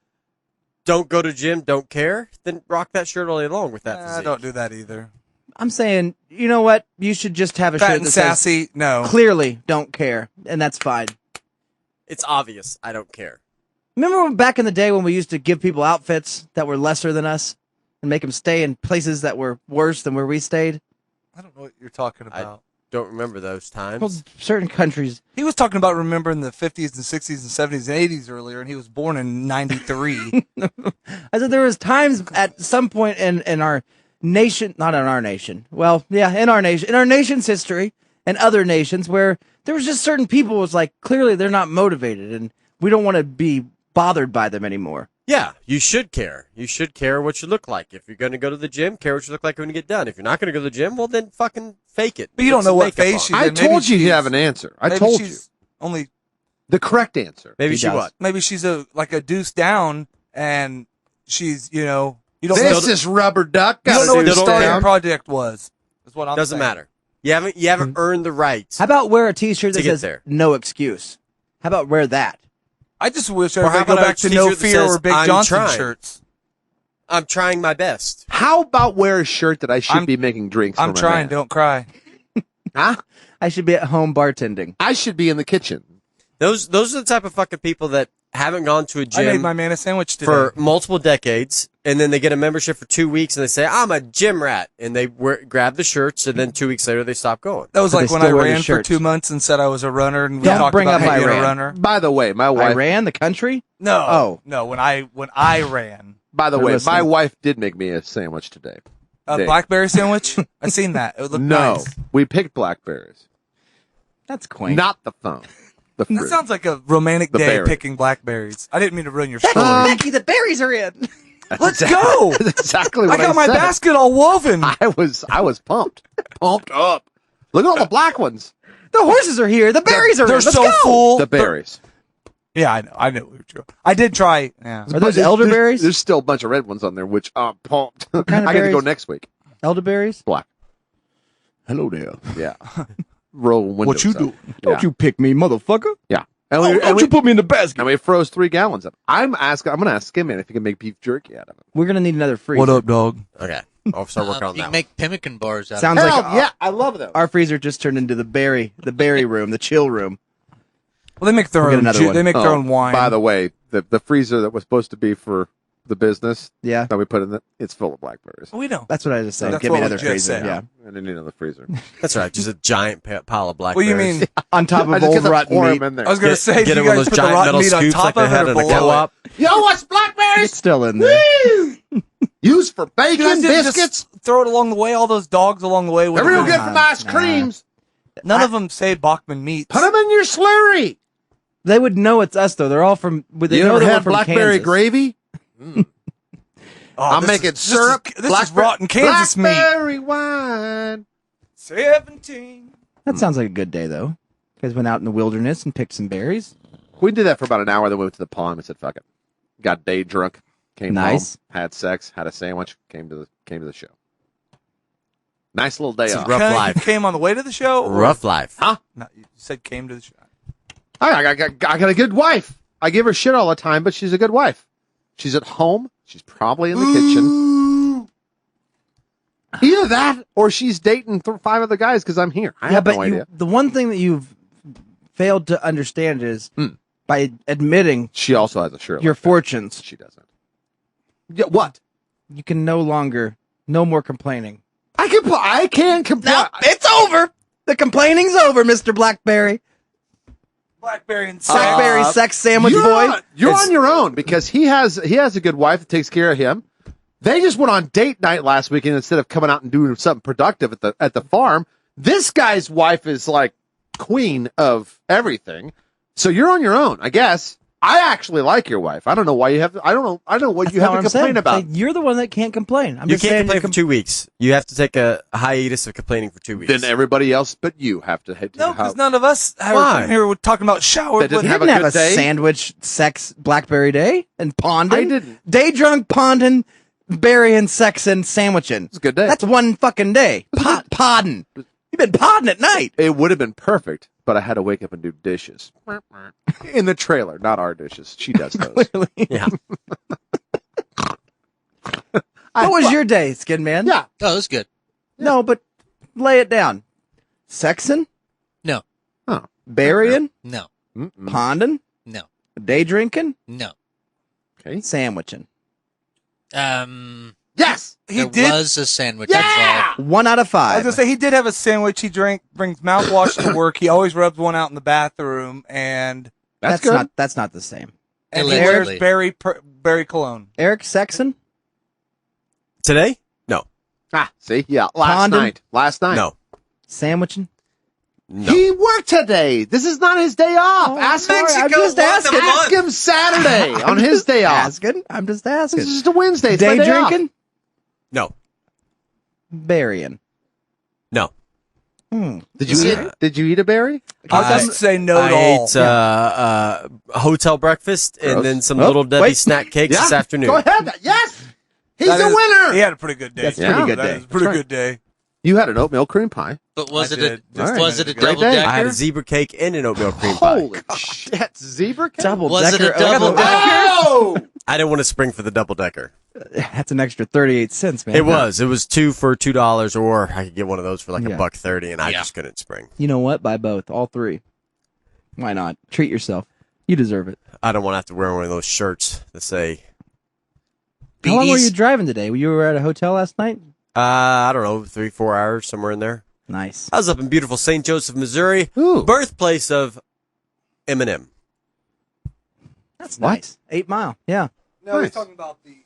"Don't go to gym, don't care," then rock that shirt all day long with that. I don't do that either. I'm saying, you know what? You should just have a Fat shirt and that sassy. says, No. clearly don't care, and that's fine. It's obvious. I don't care. Remember back in the day when we used to give people outfits that were lesser than us and make them stay in places that were worse than where we stayed? I don't know what you're talking about. Don't remember those times. Well, certain countries. He was talking about remembering the 50s and 60s and 70s and 80s earlier, and he was born in 93. I said there was times at some point in our nation, not in our nation, well, yeah, in our nation's history and other nations where there was just certain people was like, clearly they're not motivated and we don't want to be bothered by them anymore. Yeah, you should care. You should care what you look like. If you're going to go to the gym, care what you look like when you get done. If you're not going to go to the gym, well, then fucking fake it. But you don't Put know some what makeup phase on. she's I in. Maybe told you you she's- have an answer. I maybe told you. she's only The correct answer. Maybe He she does. what? maybe she's a deuce down, and she's you don't know. This is rubber duck. You don't know what the Still starting down. project was. Is what I'm Doesn't saying. matter. You haven't earned the right. How about wear a T-shirt To that get says there. "No excuse"? How about wear that? I just wish Or how everybody go about a back to no t-shirt that fear says, or Big "I'm Johnson trying"? shirts. I'm trying my best. How about wear a shirt that I should be making drinks for I'm my trying. man? Don't cry. Huh? I should be at home bartending. I should be in the kitchen. Those are the type of fucking people that haven't gone to a I made gym my man a sandwich today. for multiple decades, and then they get a membership for 2 weeks, and they say, "I'm a gym rat," and they grab the shirts, and then 2 weeks later they stop going. That was But like they when I still wear the ran for shirts. 2 months and said I was a runner, and we Don't talked bring about up me being Iran. a runner. By the way, my wife. Iran, the country. No, Oh. no. When I ran By the They're way, listening. my wife did make me a sandwich today. a Dave. blackberry sandwich, I seen that. It looked No, nice. we picked blackberries, That's quaint. not the phone. The fruit. That sounds like a romantic The day berry. picking blackberries. I didn't mean to ruin your story. Becky, the berries are in. Let's go. That's exactly I what I got my said. basket all woven. I was pumped, pumped up. Look at all the black ones. The horses are here. The berries are They're in. Let's so go. full. The berries. Yeah, I know. I know. We were true. I did try. Yeah. Are those There's- elderberries? There's still a bunch of red ones on there, which I'm pumped. kind of I got to go berries? next week. Elderberries. Black. Hello there. Yeah. Roll windows What you up. do? Don't you pick me, motherfucker. Yeah. And Oh, don't you put me in the basket. and we froze 3 gallons of it. I'm going to ask Skinman if he can make beef jerky out of it. We're gonna need another freezer. What up, dog? Okay, I'll start working on You that. can make pemmican bars out Sounds of it. like Hell, yeah, I love those. our freezer just turned into the berry room, the chill room. Well, they make their We'll get own. another one. They make their own wine. By the way, the freezer that was supposed to be for the business Yeah, that we put in it, it's full of blackberries. we know. that's what I just said. That's Give me what we another just freezer. said. Yeah, I didn't need another freezer. That's right, just a giant pile of What blackberries. do you mean? on top I of just old get to rotten pour meat. 'em in there. I was gonna say, Get you it one of guys those put the giant rotten metal meat on scoops top like they of had it or in the below co-op. You know what's blackberries? It's still in there. Used for it. You guys bacon, didn't biscuits. just throw it along the way. All those dogs along the way. They're real With good for my ice Nah. creams. None of them say Bachman meats. Put them in your slurry. They would know it's us though. They're all from. They You know ever they were had from blackberry Kansas. gravy? Oh, I'm this making is- syrup. This is rotten Kansas meat. blackberry wine. 17. That sounds like a good day though. You guys went out in the wilderness and picked some berries. We did that for about an hour. Then we went to the pond and said, "Fuck it." Got day drunk. Came Nice. home. Had sex. Had a sandwich. Came to the show. Nice little day off. rough life. You came on the way to the show? or- Rough life. Huh? No, you said came to the show. I got a good wife. I give her shit all the time, but she's a good wife. She's at home. She's probably in the kitchen. Either that, or she's dating 5 other guys because I'm here. I have no idea. the one thing that you've failed to understand is by admitting She also has a shirt. your like that. fortunes, She doesn't. Yeah, what? you can no more complaining. I can complain. No, it's over. The complaining's over, Mr. Blackberry. Blackberry and Blackberry sex sandwich you're boy. You're on your own because he has a good wife that takes care of him. They just went on date night last weekend instead of coming out and doing something productive at the farm. This guy's wife is like queen of everything. So you're on your own, I guess. I actually like your wife. I don't know why you have. I don't know what That's you not have to what I'm complain saying. about. Like, you're the one that can't complain. I'm You just can't saying complain for 2 weeks. You have to take a hiatus of complaining for 2 weeks. Then everybody else but you have to head to No, because none of us are Why? here. We're talking about shower. That doesn't You have didn't a have good a day? sandwich sex Blackberry day and ponding. I didn't. Day drunk ponding, berrying, sexing, sandwiching. It's a good day. That's one fucking day. Podding. You've been podding at night. It would have been perfect, but I had to wake up and do dishes in the trailer, not our dishes. She does those. Yeah. What was your day, Skin Man? Yeah. Oh, that's good. No, but lay it down. Sexing, No, berrying, no, ponding, no, day drinking, no. Okay. sandwiching. Yes. He There did. was a sandwich. Yeah. That's 1 out of I 5. was gonna say he did have a sandwich. He brings mouthwash to work. He always rubs one out in the bathroom, and That's good. That's not the same. he Allegedly. wears berry cologne. Eric Sexton? Today? No. See, yeah. Ponding? Last night. No. Sandwiching? He worked today. This is not his day off. Ask him. I'm just asking. Ask him Saturday on his day off. I'm just asking. This is just a Wednesday. It's Day my day off. drinking? No. Burying. No. Did you eat a berry? I was going to say no I to all. ate hotel breakfast Gross. and then some Little Debbie snack cakes this afternoon. Go ahead. Yes. He's That a is- winner. He had a pretty good day. That's a pretty good That day. is a pretty That's good day. You had an oatmeal cream pie. But was I it did. a Just was it a Great double day. decker? I had a zebra cake and an oatmeal cream pie. Holy shit. Zebra cake? Double Was it a decker. double oatmeal. decker? Oh! I didn't want to spring for the double decker. That's an extra 38 cents, man. It was. It was 2 for $2, or I could get one of those for like Yeah. $1.30, and I just couldn't spring. You know what? Buy both. All three. Why not? Treat yourself. You deserve it. I don't want to have to wear one of those shirts that say, How long were Beaties? you driving today? You were at a hotel last night? I don't know, 3-4 hours, somewhere in there. Nice. I was up in beautiful St. Joseph, Missouri, Ooh. birthplace of Eminem. That's What? nice. 8 Mile. Yeah. No, Nice. he's talking about the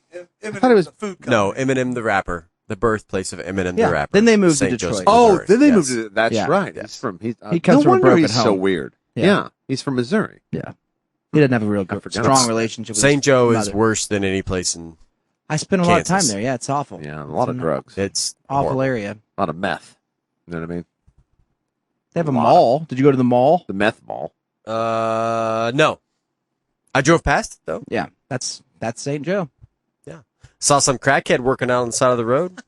thought it was- the food No, company. Eminem the rapper. The birthplace of Eminem Yeah. the rapper. Then they moved to St. Detroit. Joseph, Oh, Missouri. then they Yes. moved to. That's Yeah. right. Yes. He's from. He comes no from a wonder broken he's so home. weird. Yeah. Yeah. He's from Missouri. Yeah. He didn't have a real good, forgot strong about relationship with St. his Joe is mother. worse than any place in. I spent a lot of time Kansas. there. Yeah, it's awful. Yeah, a lot of It's drugs, a It's Awful horrible. area. lot of meth. You know what I mean? They have a Lot. mall. Did you go to the mall? The meth mall. No. I drove past it, though. Yeah, that's St. Joe. Saw some crackhead working out on the side of the road.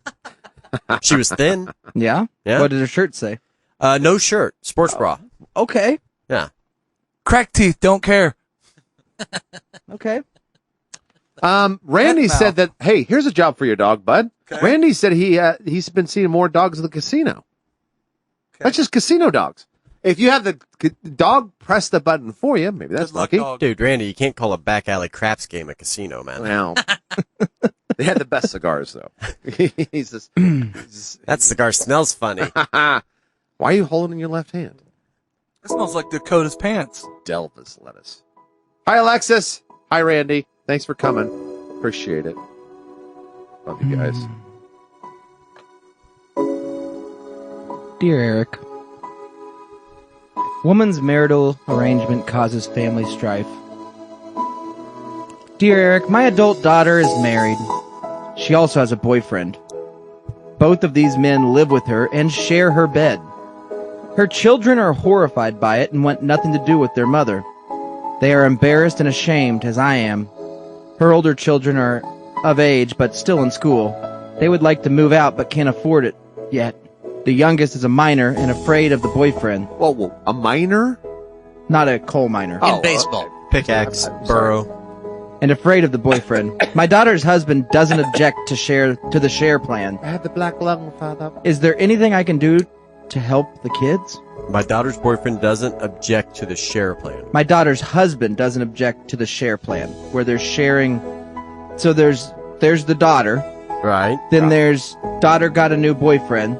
She was thin. Yeah? Yeah. What did her shirt say? No shirt. Sports bra. Okay. Yeah. Crack teeth, don't care. Okay. Randy Meth said that. Hey, here's a job for your dog, bud. Okay. Randy said he's been seeing more dogs at the casino. Okay. That's just casino dogs. If you have the dog press the button for you, maybe that's Good luck, lucky. dog. Dude, Randy, you can't call a back alley craps game a casino, man. Well, they had the best cigars though. he's just, That cigar smells funny. why are you holding in your left hand? It smells like Dakota's pants. Delva's lettuce. Hi, Alexis. Hi, Randy. Thanks for coming. Appreciate it. Love you guys. Dear Eric, woman's marital arrangement causes family strife. Dear Eric, my adult daughter is married. She also has a boyfriend. Both of these men live with her and share her bed. Her children are horrified by it and want nothing to do with their mother. They are embarrassed and ashamed, as I am. Her older children are of age but still in school. They would like to move out but can't afford it yet. The youngest is a minor and afraid of the boyfriend. Whoa, a minor? Not a coal miner. In baseball. Pickaxe, I'm sorry. burrow. And afraid of the boyfriend. My daughter's husband doesn't object to the share plan. I had the black lung, Father. Is there anything I can do to help the kids? My daughter's boyfriend doesn't object to the share plan. My daughter's husband doesn't object to the share plan, where they're sharing. So there's the daughter. Right. Then there's daughter got a new boyfriend.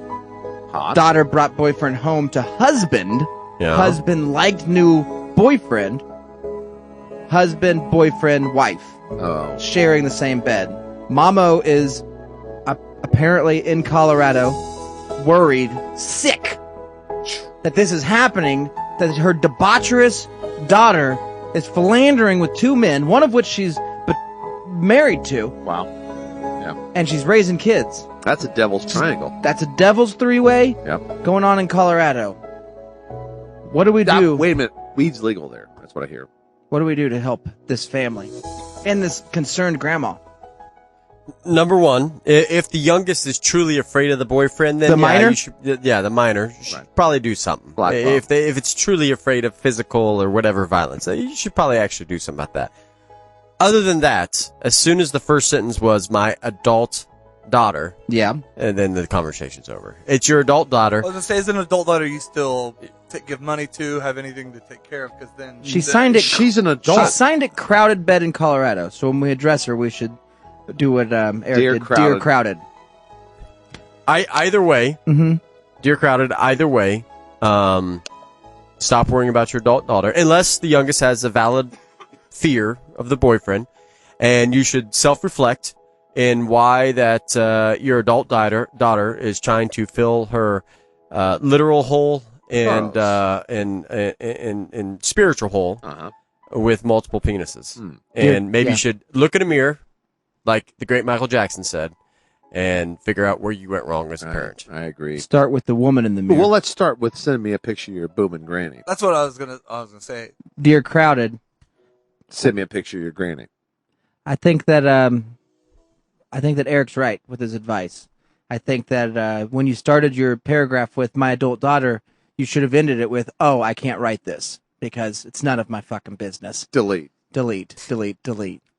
Hot. Daughter brought boyfriend home to husband. Yeah. Husband liked new boyfriend. Husband, boyfriend, wife. Oh. Sharing the same bed. Mamo is apparently in Colorado, worried, sick that this is happening, that her debaucherous daughter is philandering with two men, one of which she's married to, Wow. Yeah. and she's raising kids. That's a devil's triangle. That's a devil's three-way Yep. going on in Colorado. What do we do? Wait a minute. Weed's legal there. That's what I hear. What do we do to help this family and this concerned grandma? Number one, if the youngest is truly afraid of the boyfriend, then The minor? you should, the minor should Right. probably do something. Black If it's truly afraid of physical or whatever violence, you should probably actually do something about that. Other than that, as soon as the first sentence was my adult daughter, Yeah. and then the conversation's over. It's your adult daughter. I was gonna say, as an adult daughter, you still give money to, have anything to take care of, because then She signed it. She's an adult. She signed it crowded bed in Colorado. So when we address her, we should do what Eric Dear did. Crowded. Dear crowded. Either way, Mm-hmm. dear crowded, either way, stop worrying about your adult daughter, unless the youngest has a valid fear of the boyfriend, and you should self-reflect in why that your adult daughter is trying to fill her literal hole and spiritual hole with multiple penises. And maybe you should look in a mirror, like the great Michael Jackson said, and figure out where you went wrong as a parent. I agree. Start with the woman in the mirror. Well, let's start with sending me a picture of your booming granny. That's what I was gonna say. Dear Crowded, send me a picture of your granny. I think that Eric's right with his advice. I think that when you started your paragraph with my adult daughter, you should have ended it with, "Oh, I can't write this because it's none of my fucking business." Delete.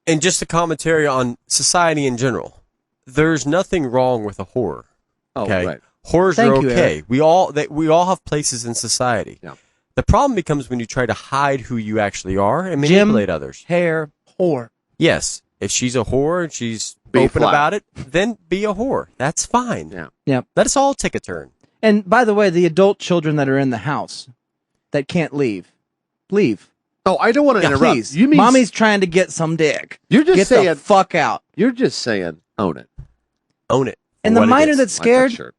And just a commentary on society in general. There's nothing wrong with a whore. Okay? Right. Whores Thank are you, okay. Eric. We all have places in society. Yeah. The problem becomes when you try to hide who you actually are and manipulate others. Hair, whore. Yes. If she's a whore and she's Be open flat. about it, then be a whore. That's fine. Yeah. Yep. Let us all take a turn. And by the way, the adult children that are in the house that can't leave. Oh, I don't want to interrupt. Please. You mean Mommy's trying to get some dick. You're just get saying the fuck out. You're just saying own it. Own it. And the What it minor is. that's Like that scared, shirt.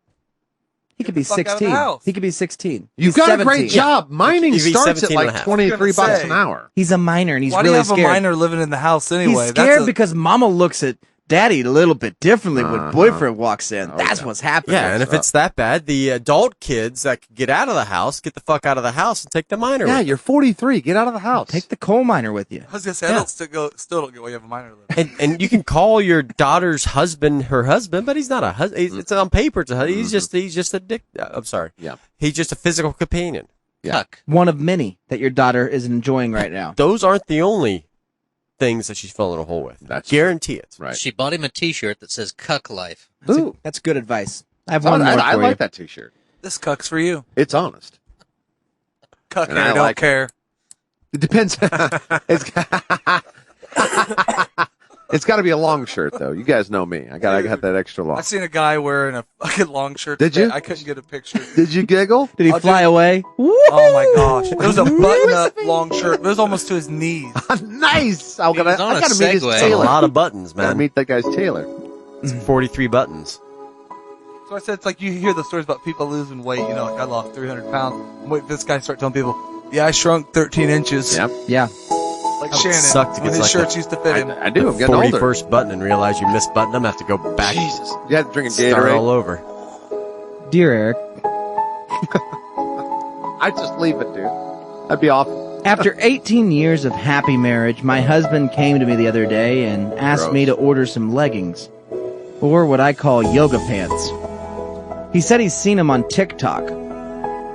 he could be fuck out of the 16. house. He could be 16. You've He's got a great 17. job. Mining You'd be starts at 17 and a like half. $23 say. an hour. He's a minor and he's Why really do you have scared. a minor living in the house anyway? He's scared because mama looks at daddy a little bit differently when boyfriend walks in. That's what's happening. Yeah, and if it's that bad, the adult kids that can get out of the house, get the fuck out of the house and take the minor Yeah, with you're 43. Get out of the house. Take the coal miner with you. I was gonna say, I don't still don't get why you have a minor living. And you can call your daughter's husband her husband, but he's not a husband. It's on paper. It's a husband. He's just a dick. I'm sorry. Yeah. He's just a physical companion. Yeah. One of many that your daughter is enjoying right now. Those aren't the only things that she's filling a hole with. That's guarantee it. Right. She bought him a T-shirt that says "Cuck Life." Ooh. That's good advice. I have one more I for like you. that T-shirt. This cuck's for you. It's honest. Cuck And here, I don't like it. care. It depends. It's got to be a long shirt, though. You guys know me. I got that extra long. I seen a guy wearing a fucking long shirt. Did today. you? I couldn't get a picture. Did you giggle? Did he fly away? Oh my gosh! It was a button-up long shirt. It was almost to his knees. Nice. I was on got a to meet his Segway. A tailor. lot of buttons, Got to man. meet that guy's tailor. It's 43 buttons. So I said, it's like you hear the stories about people losing weight. You know, like I lost 300 pounds. Wait, this guy start telling people, "Yeah, I shrunk 13 inches." Yep. Yeah. Like Shannon, sucked to when get his like shirts used to fit him. I do. I'm getting older. 41st button and realize you misbuttoned them. Have to go back. Jesus. You had to drink a Start all Gatorade. over. Dear Eric, I'd just leave it, dude. That'd be awful. after 18 years of happy marriage, my husband came to me the other day and asked me to order some leggings, or what I call yoga pants. He said he's seen them on TikTok.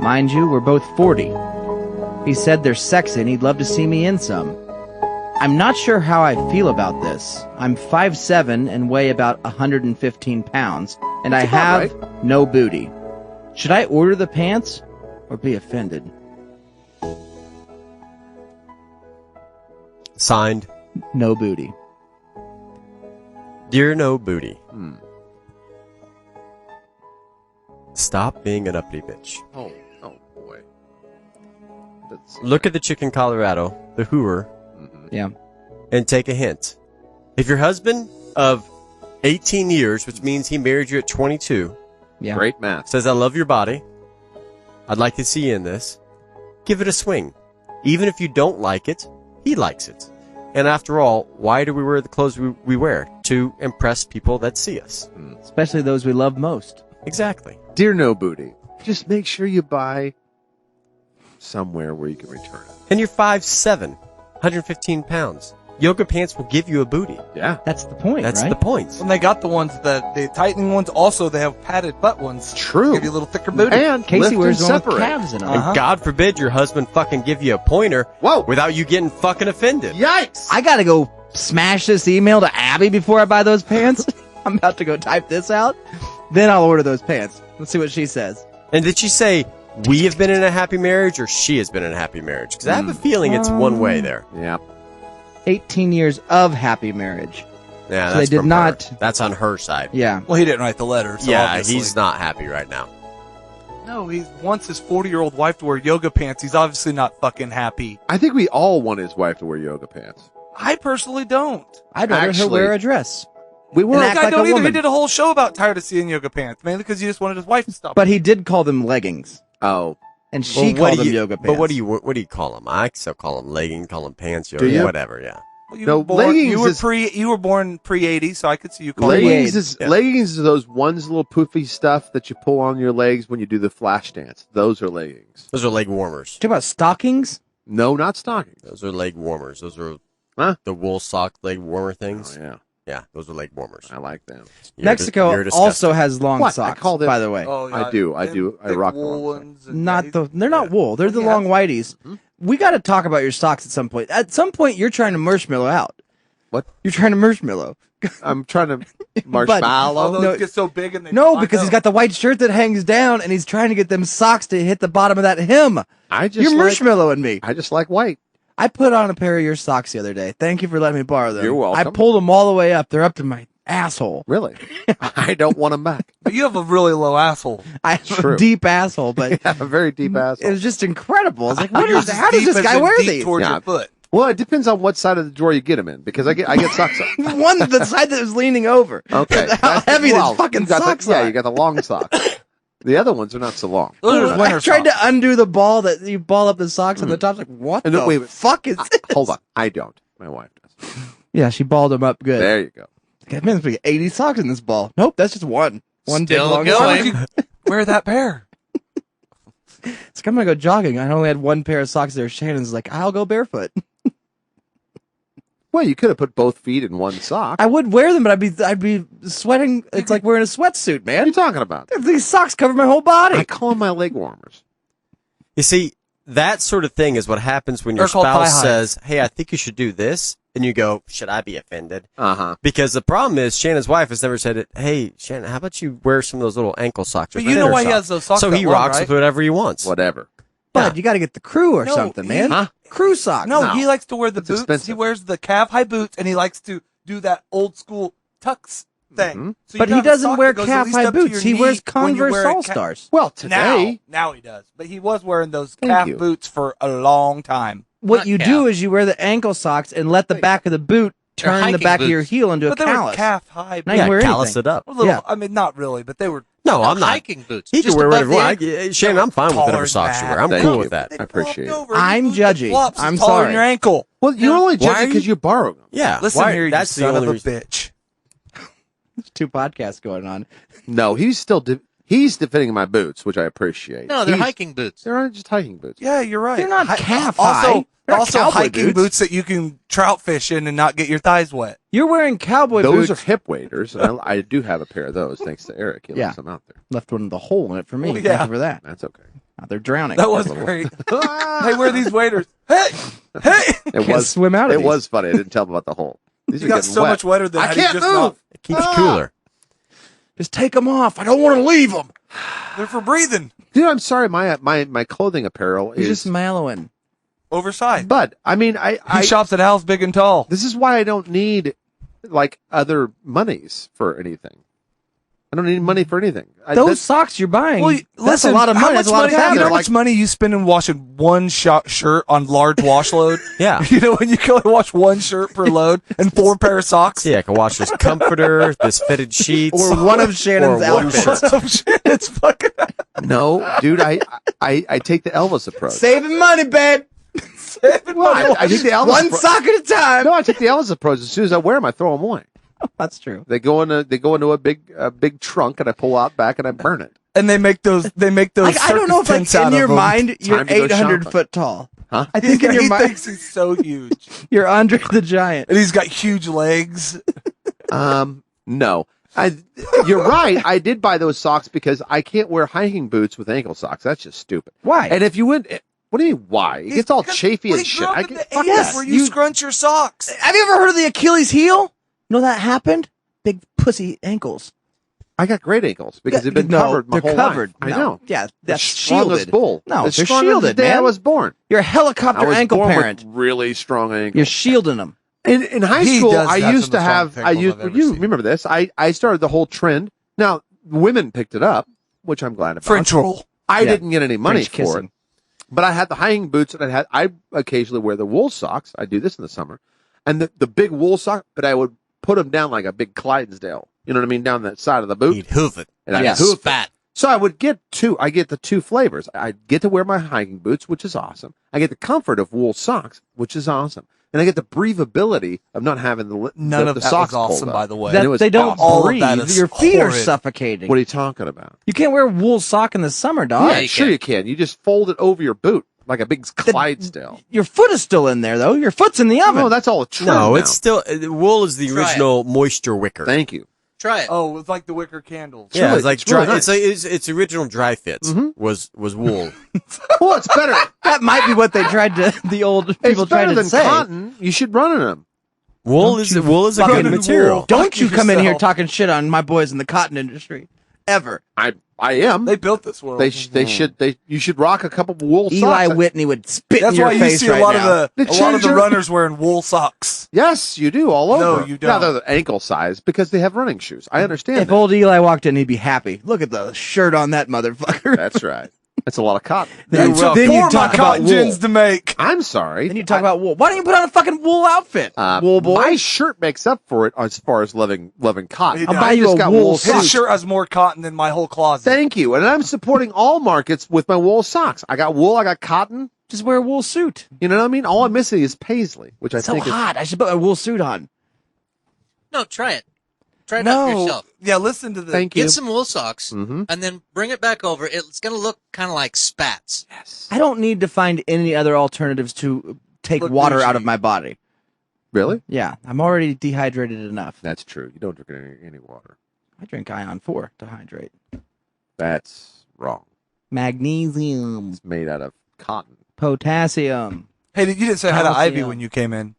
Mind you, we're both 40. He said they're sexy and he'd love to see me in some. I'm not sure how I feel about this. I'm 5'7" and weigh about 115 pounds, and I have no booty. Should I order the pants or be offended? Signed, No booty. Dear No Booty. Stop being an uppity bitch. Oh boy. Look at the chick in Colorado, the hooer, Yeah. and take a hint. If your husband of 18 years, which means he married you at 22, Yeah. Great math. says, "I love your body. I'd like to see you in this," give it a swing. Even if you don't like it, he likes it. And after all, why do we wear the clothes we wear? To impress people that see us. Especially those we love most. Exactly. Dear No Booty, just make sure you buy somewhere where you can return it. And you're 5'7", 115 pounds. Yoga pants will give you a booty. Yeah. That's the point, That's right? the point. When they got the ones that the tightening ones, also they have padded butt ones. True. Give you a little thicker booty. And Casey lift wears and one with separate. calves in them. And God forbid your husband fucking give you a pointer without you getting fucking offended. Yikes! I gotta go smash this email to Abby before I buy those pants. I'm about to go type this out. Then I'll order those pants. Let's see what she says. And did she say, we have been in a happy marriage, or she has been in a happy marriage? Because I have a feeling it's one way there. Yeah. 18 years of happy marriage. Yeah, So that's they did from not- her. That's on her side. Yeah. Well, he didn't write the letter. So yeah, obviously. he's not happy right now. No, he wants his 40-year-old wife to wear yoga pants. He's obviously not fucking happy. I think we all want his wife to wear yoga pants. I personally don't. I'd rather her Actually- wear a dress. We were. And Look, act I like don't a either. He woman. did a whole show about tired of seeing yoga pants, mainly because he just wanted his wife to stop. But he did call them leggings. Oh. And she called them yoga pants. But what do you call them? I still call them leggings, call them pants, or whatever. Yeah. Well, leggings you were born pre-80, so I could see you calling leggings. Leggings are those ones little poofy stuff that you pull on your legs when you do the flash dance. Those are leggings. Those are leg warmers. Talk about stockings? No, not stockings. Those are leg warmers. Those are the wool sock leg warmer things. Oh, yeah. Yeah, those are leg warmers. I like them. Mexico also has long What? socks, I call them, by the way. Oh, yeah. I do. I rock the wool long ones. They're not wool. They're the long whiteys. We got to talk about your socks at some point. At some point, you're trying to marshmallow out. What? You're trying to marshmallow. I'm trying to marshmallow. Although it gets so big and they because he's got the white shirt that hangs down, and he's trying to get them socks to hit the bottom of that hem. You're marshmallowing me. I just like white. I put on a pair of your socks the other day. Thank you for letting me borrow them. You're welcome. I pulled them all the way up. They're up to my asshole. Really? I don't want them back. But you have a really low asshole. I have a deep asshole, but a very deep asshole. It was just incredible. I was like, what Yours is? How does this guy wear these? Towards your foot. Well, it depends on what side of the drawer you get them in, because I get socks on. The side that was leaning over. Okay. How heavy the fucking socks are. Yeah, you got the long socks. The other ones are not so long. I tried to undo the ball that you ball up the socks on the top. Like, what the fuck is this? Hold on. I don't. My wife does. Yeah, she balled them up good. There you go. God, man, there's 80 socks in this ball. Nope, that's just one. One big Still long going. sock. Why would you wear that pair? It's like, I'm going to go jogging. I only had one pair of socks there. Shannon's like, I'll go barefoot. Well, you could have put both feet in one sock. I would wear them, but I'd be sweating. It's like wearing a sweatsuit, man. What are you talking about? These socks cover my whole body. I call them my leg warmers. You see, that sort of thing is what happens when your They're called spouse thigh-highs. says, hey, I think you should do this. And you go, should I be offended? Uh-huh. Because the problem is Shannon's wife has never said it. Hey, Shannon, how about you wear some of those little ankle socks? Or But you know thinner why he socks?" has those socks So that he long, rocks right? with whatever he wants. Whatever. But you got to get the crew or No, something, man. Huh? Crew socks. No, he likes to wear the It's boots. expensive. He wears the calf-high boots, and he likes to do that old school tux thing. Mhm. So you But he have a doesn't sock wear that goes at least calf-high up to boots. your He knee wears when you Converse wear a All-Stars. Well, today. Now he does. But he was wearing those Thank calf you. boots for a long time. What Not you calf. do is you wear the ankle socks and let the back of the boot They're turn the hiking back of your boots. heel into But a they were callus. calf-high Now boots. you wear callus anything. it up. A little, Yeah. I mean, not really, but they were. No, I'm not. hiking boots. He can Just wear above whatever. the ankle. Shannon, I'm fine with Taller whatever socks you than wear. I'm that. cool Thank with you. that. I appreciate it. I'm judgy. I'm taller sorry. than your ankle. Well, you're only Why are judging because you- you borrow them. Yeah. Listen why- here, you that's the son only of a reason. bitch. There's 2 podcasts going on. No, he's still he's defending my boots, which I appreciate. No, they're He's- hiking boots. They're just hiking boots. Yeah, you're right. They're not Hi- calf high. They're not Also, cowboy hiking boots that you can trout fish in and not get your thighs wet. You're wearing cowboy Those boots. are hip waders, and I do have a pair of those, thanks to Eric. He Yeah. left some out there. Left one with a hole in it for me. Oh, Thank yeah. you for that. That's okay. Now they're drowning. That was great. Hey, where are these waiters? Hey, hey! It Can't was swim out of It these. was funny. I didn't tell him about the hole. These You are got getting so wet. much wetter than I had he can't just move. not- It keeps you cooler. Just take them off. I don't want to leave them. They're for breathing. Dude, I'm sorry. My clothing apparel You're is. just mellowing. Oversized. But I mean, He I shops at Hal's Big and Tall. this is why I don't need like other monies for anything. I don't need money for anything. Those socks you're buying, Well, that's listen, a lot of money. How That's much a lot money, of you know fabric. how much money you spend in washing one shirt on large wash load? Yeah. You know, when you can only wash one shirt per load and 4 pair of socks? Yeah, I can wash this comforter, this fitted sheets. Or one of Shannon's or one outfits. shirt. It's fucking. No, dude, I take the Elvis approach. Saving money, babe. Well, I take the Elvis One sock at a time. No, I take the Elvis approach. As soon as I wear them, I throw them away. That's true. They go into a big trunk, and I pull out back and I burn it. And they make those. I don't know if like circus tents out in of your them. mind you're Time to go 800 shopping. foot tall. Huh? I think in your he mind thinks he's so huge, you're Andre the Giant. and he's got huge legs. No. You're right. I did buy those socks because I can't wear hiking boots with ankle socks. That's just stupid. Why? And if you went, what do you mean why? It gets all chafy and shit. I get fuck that. Where you scrunch your socks. Have you ever heard of the Achilles heel? No, that happened. Big pussy ankles. I got great ankles because they've been No, covered my they're whole covered. life. I No. know. Yeah, that's strong as shielded. bull. No, as they're strong as shielded, the day I man. was born. You're a I helicopter was ankle born parent. with really strong ankles. You're shielding them. In high He school, does I have used some to of the have. strongest I ankles used. I've ever You seen. remember this? I started the whole trend. Now women picked it up, which I'm glad about. French roll. I didn't get any money French for kissing. it, but I had the hiking boots, and I occasionally wear the wool socks. I do this in the summer, and the big wool sock. But I would put them down like a big Clydesdale. You know what I mean? Down that side of the boot. He'd hoof it. And I'd Yes. hoof it. Spat. So I would get two. I get the two flavors. I get to wear my hiking boots, which is awesome. I get the comfort of wool socks, which is awesome. And I get the breathability of not having None of the that socks was awesome, pulled by up. the way. And it was They don't awesome. All of breathe. that is Your feet are horrid. suffocating. What are you talking about? You can't wear a wool sock in the summer, dog. Yeah, sure you can. You just fold it over your boot like a big Clydesdale. Your foot is still in there, though. Your foot's in the oven. No, that's all a trim No, now. it's still wool is the Try original moisture wicker. Thank you. Try it. Oh, it's like the wicker candles. Yeah, really- it's like it's really dry. nice. It's original dry fits was wool. Well, it's better. That might be what they tried to. The old people It's tried better to than say. cotton. You should run in them. Wool is a fucking good material. Don't you come in here yourself. talking shit on my boys in the cotton industry, ever. I am. They built this world. You should rock a couple of wool Eli socks. Whitney would spit That's in your why you face see right a lot now. of the They a lot of change the your- runners wearing wool socks. Yes, you do all over. No, you don't. Now they're the ankle size because they have running shoes. I understand. If that. old Eli walked in, he'd be happy. Look at the shirt on that motherfucker. That's right. That's a lot of cotton. Then Took you four of talk my about cotton wool. gins to make. I'm sorry. Then you talk about wool. Why don't you put on a fucking wool outfit, wool boy? My shirt makes up for it as far as loving cotton. I'll buy I you just a got wool His suit. shirt has more cotton than my whole closet. Thank you. And I'm supporting all markets with my wool socks. I got wool. I got cotton. Just wear a wool suit. You know what I mean? All I'm missing is paisley, which I It's so think hot. I should put a wool suit on. No, try it. Try it out for yourself. Yeah, listen to is. the. Thank you. Get some wool socks Mhm. and then bring it back over. It's going to look kind of like spats. Yes. I don't need to find any other alternatives to take Look water out douchey. of my body. Really? Yeah, I'm already dehydrated enough. That's true. You don't drink any water. I drink Ion 4 to hydrate. That's wrong. Magnesium, It's made out of cotton. potassium. Hey, you didn't say hi to Ivy Calcium. when you came in.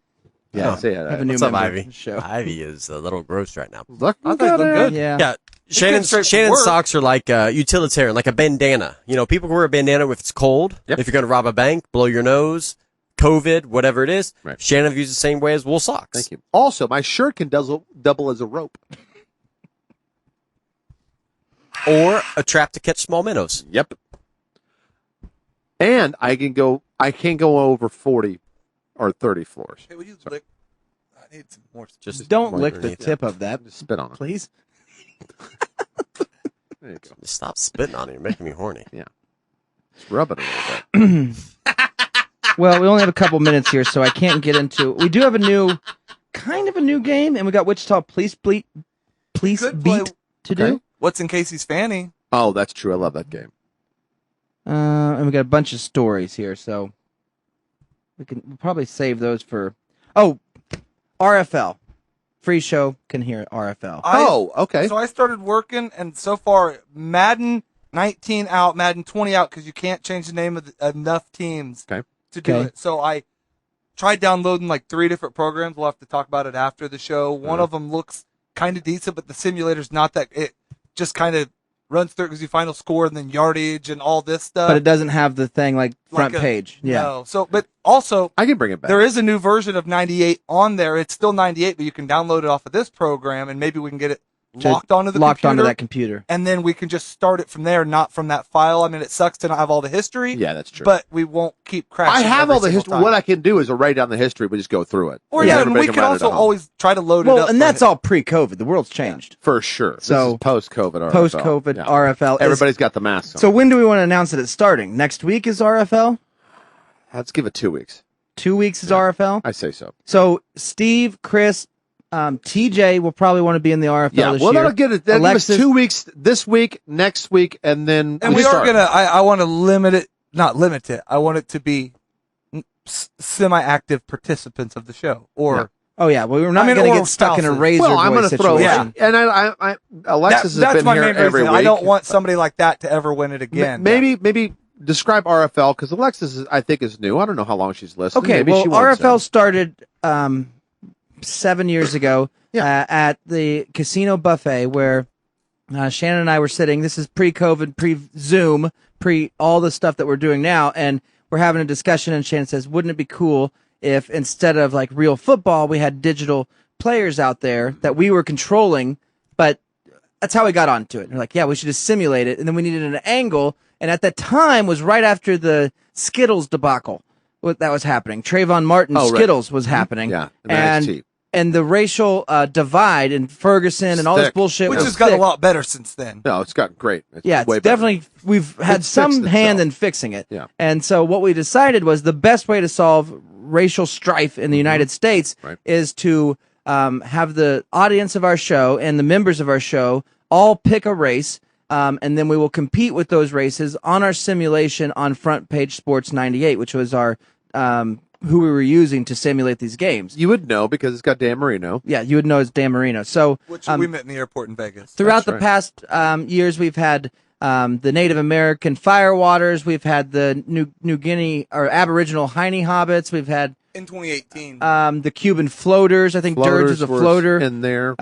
Yeah, Oh. say Have a that. new What's up, member Ivy? of the show. Ivy is a little gross right now. Look, I thought it looked good. Yeah. Yeah, straight from Shannon's work. socks are like utilitarian, like a bandana. You know, people wear a bandana if it's cold. Yep. If you're going to rob a bank, blow your nose, COVID, whatever it is. Right. Shannon views the same way as wool socks. Thank you. Also, my shirt can double as a rope. Or a trap to catch small minnows. Yep. And I can't go over 40 or 30 floors. Hey, would you lick? I need some more. Just Don't right lick the underneath. tip of that, Just spit on it. please. There you go. Just stop spitting on it. You're making me horny. Just rub it a little bit. Well, we only have a couple minutes here, so I can't get into. We do have a kind of a new game, and we got Wichita Police Could play- Beat to do. What's in Casey's fanny? Oh, that's true. I love that game. And we got a bunch of stories here, so we'll probably save those for. Oh, RFL, free show can hear RFL. Okay. So I started working, and so far, Madden 19 out, Madden 20 out, because you can't change the name of enough teams Okay. to do Okay. it. So I tried downloading like 3 different programs. We'll have to talk about it after the show. One of them looks kind of decent, but the simulator's not that. It just kind of runs through because you final score and then yardage and all this stuff. But it doesn't have the thing like front Like a- page. Yeah. No. So, but also, I can bring it back. there is a new version of 98 on there. It's still 98, but you can download it off of this program, and maybe we can get it locked onto the locked computer. onto that computer. And then we can just start it from there, not from that file. I mean, it sucks to not have all the history. Yeah, that's true. But we won't keep crashing. I have every all the single history. time. What I can do is write down the history, but just go through it. Or Yeah, yeah, and everybody we can can write it also at home. always try to load it Well, up. and for that's him. all pre-COVID. The world's changed. For sure. So- This is post-COVID RFL. Post-COVID Yeah. RFL. Everybody's got the masks on. So when do we want to announce that it's starting? Next week is RFL? Let's give it 2 weeks. 2 weeks is RFL? I say so. So Steve, Chris, TJ will probably want to be in the RFL Yeah, this well, year. that'll get it. That'll give us Alexis- 2 weeks this week, next week, and then And we are start. gonna. I want to limit it. Not limit it. I want it to be semi-active participants of the show. Or Oh yeah, well we're not I mean, going to or get stuck in a spouses. razor Well, I'm boy going to throw. situation. And Alexis has that's been my here main every reason. week. I don't want somebody like that to ever win it again. Maybe describe RFL because Alexis I think is new. I don't know how long she's listened. Okay, Maybe well she wants RFL to. started 7 years ago Yeah. at the casino buffet where Shannon and I were sitting. This is pre-COVID, pre-Zoom, pre all the stuff that we're doing now, and we're having a discussion. And Shannon says, "Wouldn't it be cool if instead of like real football, we had digital players out there that we were controlling?" But that's how we got onto it. And we're like, "Yeah, we should just simulate it." And then we needed an angle, and at that time was right after the Skittles debacle. What that was happening. Trayvon Martin Oh, right. Skittles was happening. Yeah, and NXT. and the racial divide in Ferguson and all this Thick. bullshit, Which was has got a thick. lot better since then. No, it's gotten great. Yeah, way it's better. definitely we've had It's some fixed hand itself. in fixing it. Yeah. And so what we decided was the best way to solve racial strife in the United States Right. is to have the audience of our show and the members of our show all pick a race, and then we will compete with those races on our simulation on Front Page Sports 98, which was our who we were using to simulate these games. You would know because it's got Dan Marino. Yeah, you would know it's Dan Marino. So Which we met in the airport in Vegas. throughout That's the past years, we've had the Native American Firewaters, we've had the New Guinea or Aboriginal Heine Hobbits, we've had In 2018. the Cuban Floaters. I think Dirge is a were floater. in there.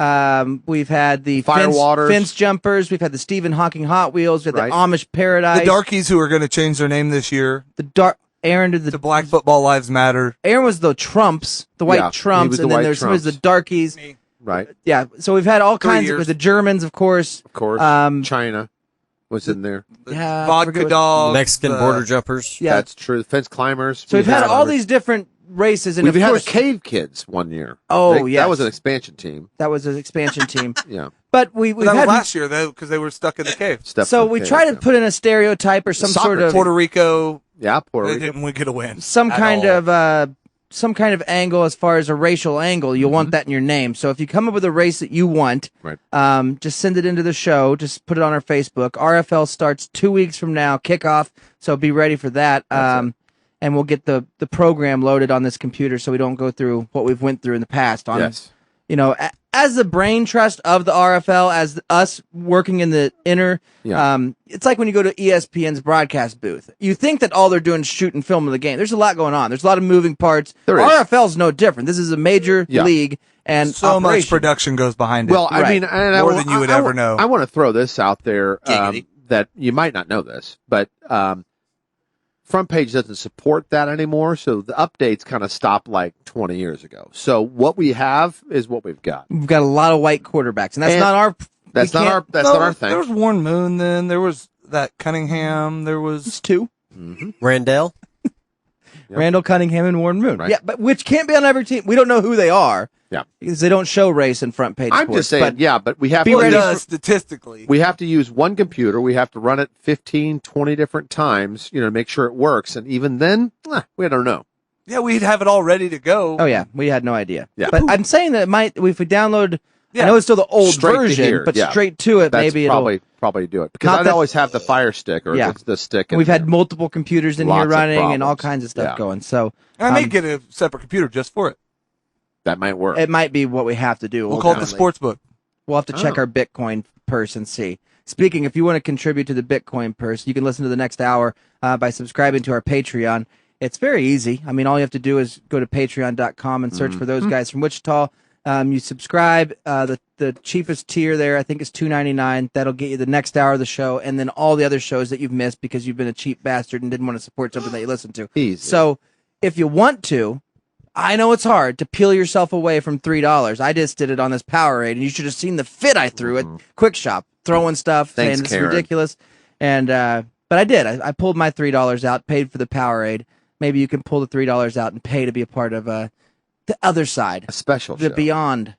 We've had the Firewaters. fence jumpers. We've had the Stephen Hawking Hot Wheels. We've had Right. the Amish Paradise. the Darkies who are going to change their name this year. Aaron did the The Black Football Lives Matter. Aaron was the Trumps, the white Yeah, he Trumps, was the and then white there's Trumps. the Darkies. Right. Yeah, so we've had all 3 kinds years. with the Germans, of course. Of course. Um, China was in there. Yeah, I forget Vodka what- Dogs. Mexican border jumpers. Yeah. That's true. Fence climbers. So we've had all others. these different races, and We've of had course the Cave Kids one year. Oh, yes. That was an expansion team. that was an expansion team. Yeah. But we've That was had last year, though, because they were stuck in the cave. Step so on we Cave, try to yeah. put in a stereotype or some Soccer sort of Puerto Rico. Yeah, Puerto They Rico. didn't get a win. some at kind all. of some kind of angle as far as a racial angle. You'll want that in your name. So if you come up with a race that you want, Right. just send it into the show. Just put it on our Facebook. RFL starts 2 weeks from now, kickoff. So be ready for that. And we'll get the program loaded on this computer so we don't go through what we've went through in the past. On Yes. as the brain trust of the RFL, as us working in the inner, Yeah. it's like when you go to ESPN's broadcast booth. You think that all they're doing is shooting film of the game. There's a lot going on. There's a lot of moving parts. There is. RFL's no different. This is a major Yeah. league and So much operation. production goes behind it. Well, I Right. mean, and More than you would ever know. I want to throw this out there Giggity. that you might not know this, but Front Page doesn't support that anymore. So the updates kind of stopped like 20 years ago. So what we have is what we've got. We've got a lot of white quarterbacks, and that's And not our. That's we not can't- our. That's No, not our thing. There was Warren Moon then. There was that Cunningham. There was It's two. Randall. Randall Cunningham and Warren Moon. Right. Yeah, but which can't be on every team. We don't know who they are. Yeah. Because they don't show race in Front Page I'm Sports, just saying, but yeah, but we have be to ready use, statistically. we have to use one computer. We have to run it 15, 20 different times, to make sure it works. And even then, we don't know. Yeah, we'd have it all ready to go. Oh yeah, we had no idea. Yeah. But I'm saying that it might if we download. Yeah. I know it's still the old Straight to version, here, but yeah. straight to it, That's maybe probably do it because Not I'd that- always have the Fire Stick or Yeah. the stick. it'll. We've had multiple computers in Lots here of running and all problems. kinds of stuff Yeah. going. So I may get a separate computer just for it. that might work. it might be what we have to do. We'll call it the ultimately. sports book. We'll have to check Oh. our Bitcoin purse and see. Speaking, if you want to contribute to the Bitcoin purse, you can listen to the next hour by subscribing to our Patreon. It's very easy. I mean, all you have to do is go to patreon.com and search for those guys from Wichita. You subscribe. The cheapest tier there, I think, is $2.99. That'll get you the next hour of the show, and then all the other shows that you've missed because you've been a cheap bastard and didn't want to support something that you listen to. Easy. So, if you want to, I know it's hard to peel yourself away from $3. I just did it on this Powerade, and you should have seen the fit I threw at Quick Shop, throwing stuff, Thanks, saying it's Karen. ridiculous. And but I did. I pulled my $3 out, paid for the Powerade. Maybe you can pull the $3 out and pay to be a part of the other side, a special the show. beyond.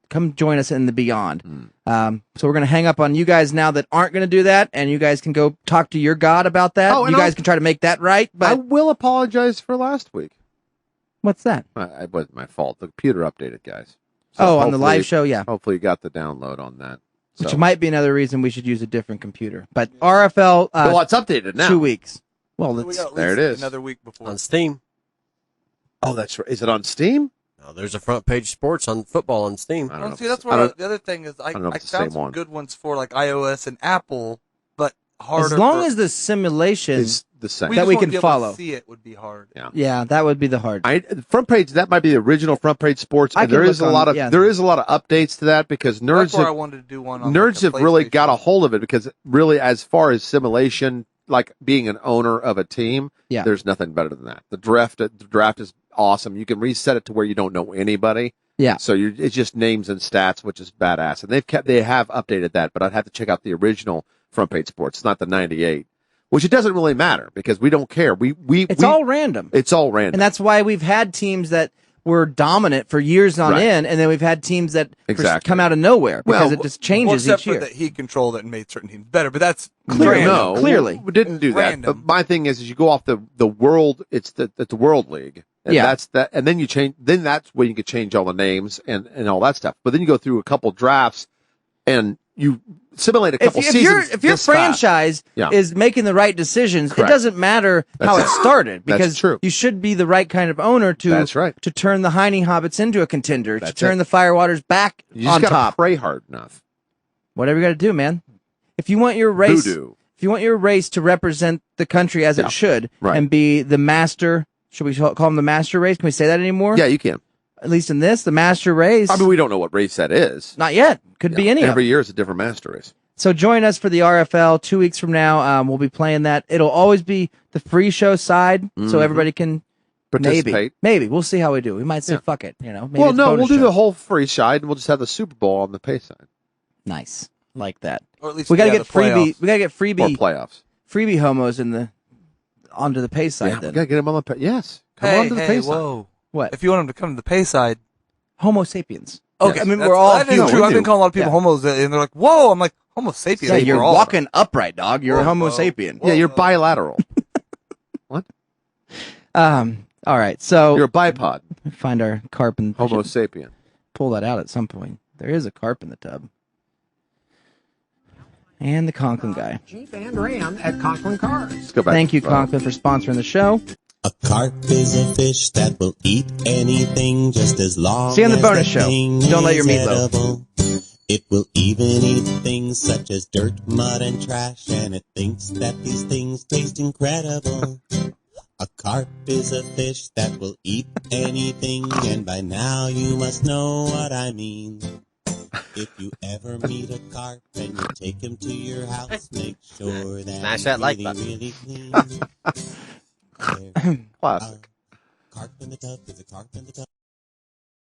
Come join us in the beyond. So we're going to hang up on you guys now that aren't going to do that, and you guys can go talk to your God about that. Oh, and you guys I'll- can try to make that right. I But will apologize for last week. what's that? It wasn't my fault. The computer updated, guys. Oh, on the hopefully- live show, yeah. Hopefully, you got the download on that. Which So- might be another reason we should use a different computer. But RFL, well, it's updated now. 2 weeks. Well, We that's, got at There least it is. Another week before. On Steam. Oh, that's right. Is it on Steam? No, there's a Front Page Sports on football on Steam. I don't Well, know. see, that's I what don't- the other thing is. I don't know if I it's the same found some one. good ones for like iOS and Apple, but harder. as long for, as the simulation, It's the same. we that just we won't can be able to follow. see it would be hard. yeah, that would be the hard. Front Page. That might be the original Front Page Sports. I And can there is look a lot on- of yeah. there is a lot of updates to that because That's nerds where I have wanted to do one. On nerds like have really PlayStation. got a hold of it because really, as far as simulation, like being an owner of a team, Yeah. there's nothing better than that. The draft is awesome. You can reset it to where you don't know anybody. Yeah. So it's just names and stats, which is badass. And they have updated that, but I'd have to check out the original Front Page Sports, not the 98, which it doesn't really matter because we don't care. It's all random. It's all random. And that's why we've had teams that were dominant for years on Right. end, and then we've had teams that Exactly. come out of nowhere because Well, it just changes except each year. for that he controlled it and made certain teams better, but that's Clearly. random. No, Clearly. we didn't do that. Random. But my thing is you go off the world. It's the World League, and Yeah. that's that. And then you change. Then that's when you could change all the names and all that stuff. But then you go through a couple drafts, and you simulate a couple if seasons. your this fast. franchise Yeah. is making the right decisions, Correct. it doesn't matter how it That's it. started That's because true. you should be the right kind of owner to That's right. to turn the Heine Hobbits into a contender, to That's turn it. the Firewaters back you just on gotta top. pray hard enough. Whatever you got to do, man. If you want your race, Voodoo. if you want your race to represent the country as Yeah. it should Right. and be the master, should we call them the master race? Can we say that anymore? Yeah, you can. At least in this, the master race. I mean, we don't know what race that is. Not yet. Could be any of Every them. year is a different master race. So join us for the RFL 2 weeks from now. We'll be playing that. It'll always be the free show side, so Mhm. everybody can Participate. Maybe we'll see how we do. We might say Yeah. fuck it. Maybe Well, it's no, bonus we'll do show. the whole free side, and we'll just have the Super Bowl on the pay side Nice, like that. Or at least We gotta yeah, get the freebie. playoffs. We gotta get or freebie. playoffs. Freebie homos in the onto the pay side. Yeah, we then gotta get them on the pay. Yes, come Hey, on to the hey, pay side. whoa. what? If you want them to come to the pay side, Homo sapiens. okay. I mean, that's- we're all that is human. true. we I've been do. calling a lot of people Yeah. homos, and they're like, "Whoa!" I'm like, "Homo sapiens." Yeah, you're we're all- walking upright, dog. You're a Homo Whoa. sapien. Yeah, you're bilateral. All right. So You're a bipod. find our carp and Homo should sapien. pull that out at some point. There is a carp in the tub. And the Conklin guy. Jeep and Ram at Conklin Cars. Let's go back. Thank to you, the- Conklin, for sponsoring the show. A carp is a fish that will eat anything just as long See you on the as bonus the show. thing Don't let your is meatloaf. edible. It will even eat things such as dirt, mud, and trash, and it thinks that these things taste incredible. A carp is a fish that will eat anything, and by now you must know what I mean. If you ever meet a carp and you take him to your house, make sure that Smash he's that like really, button. really clean. There Classic. Carp in the tub, there's a carp in the tub.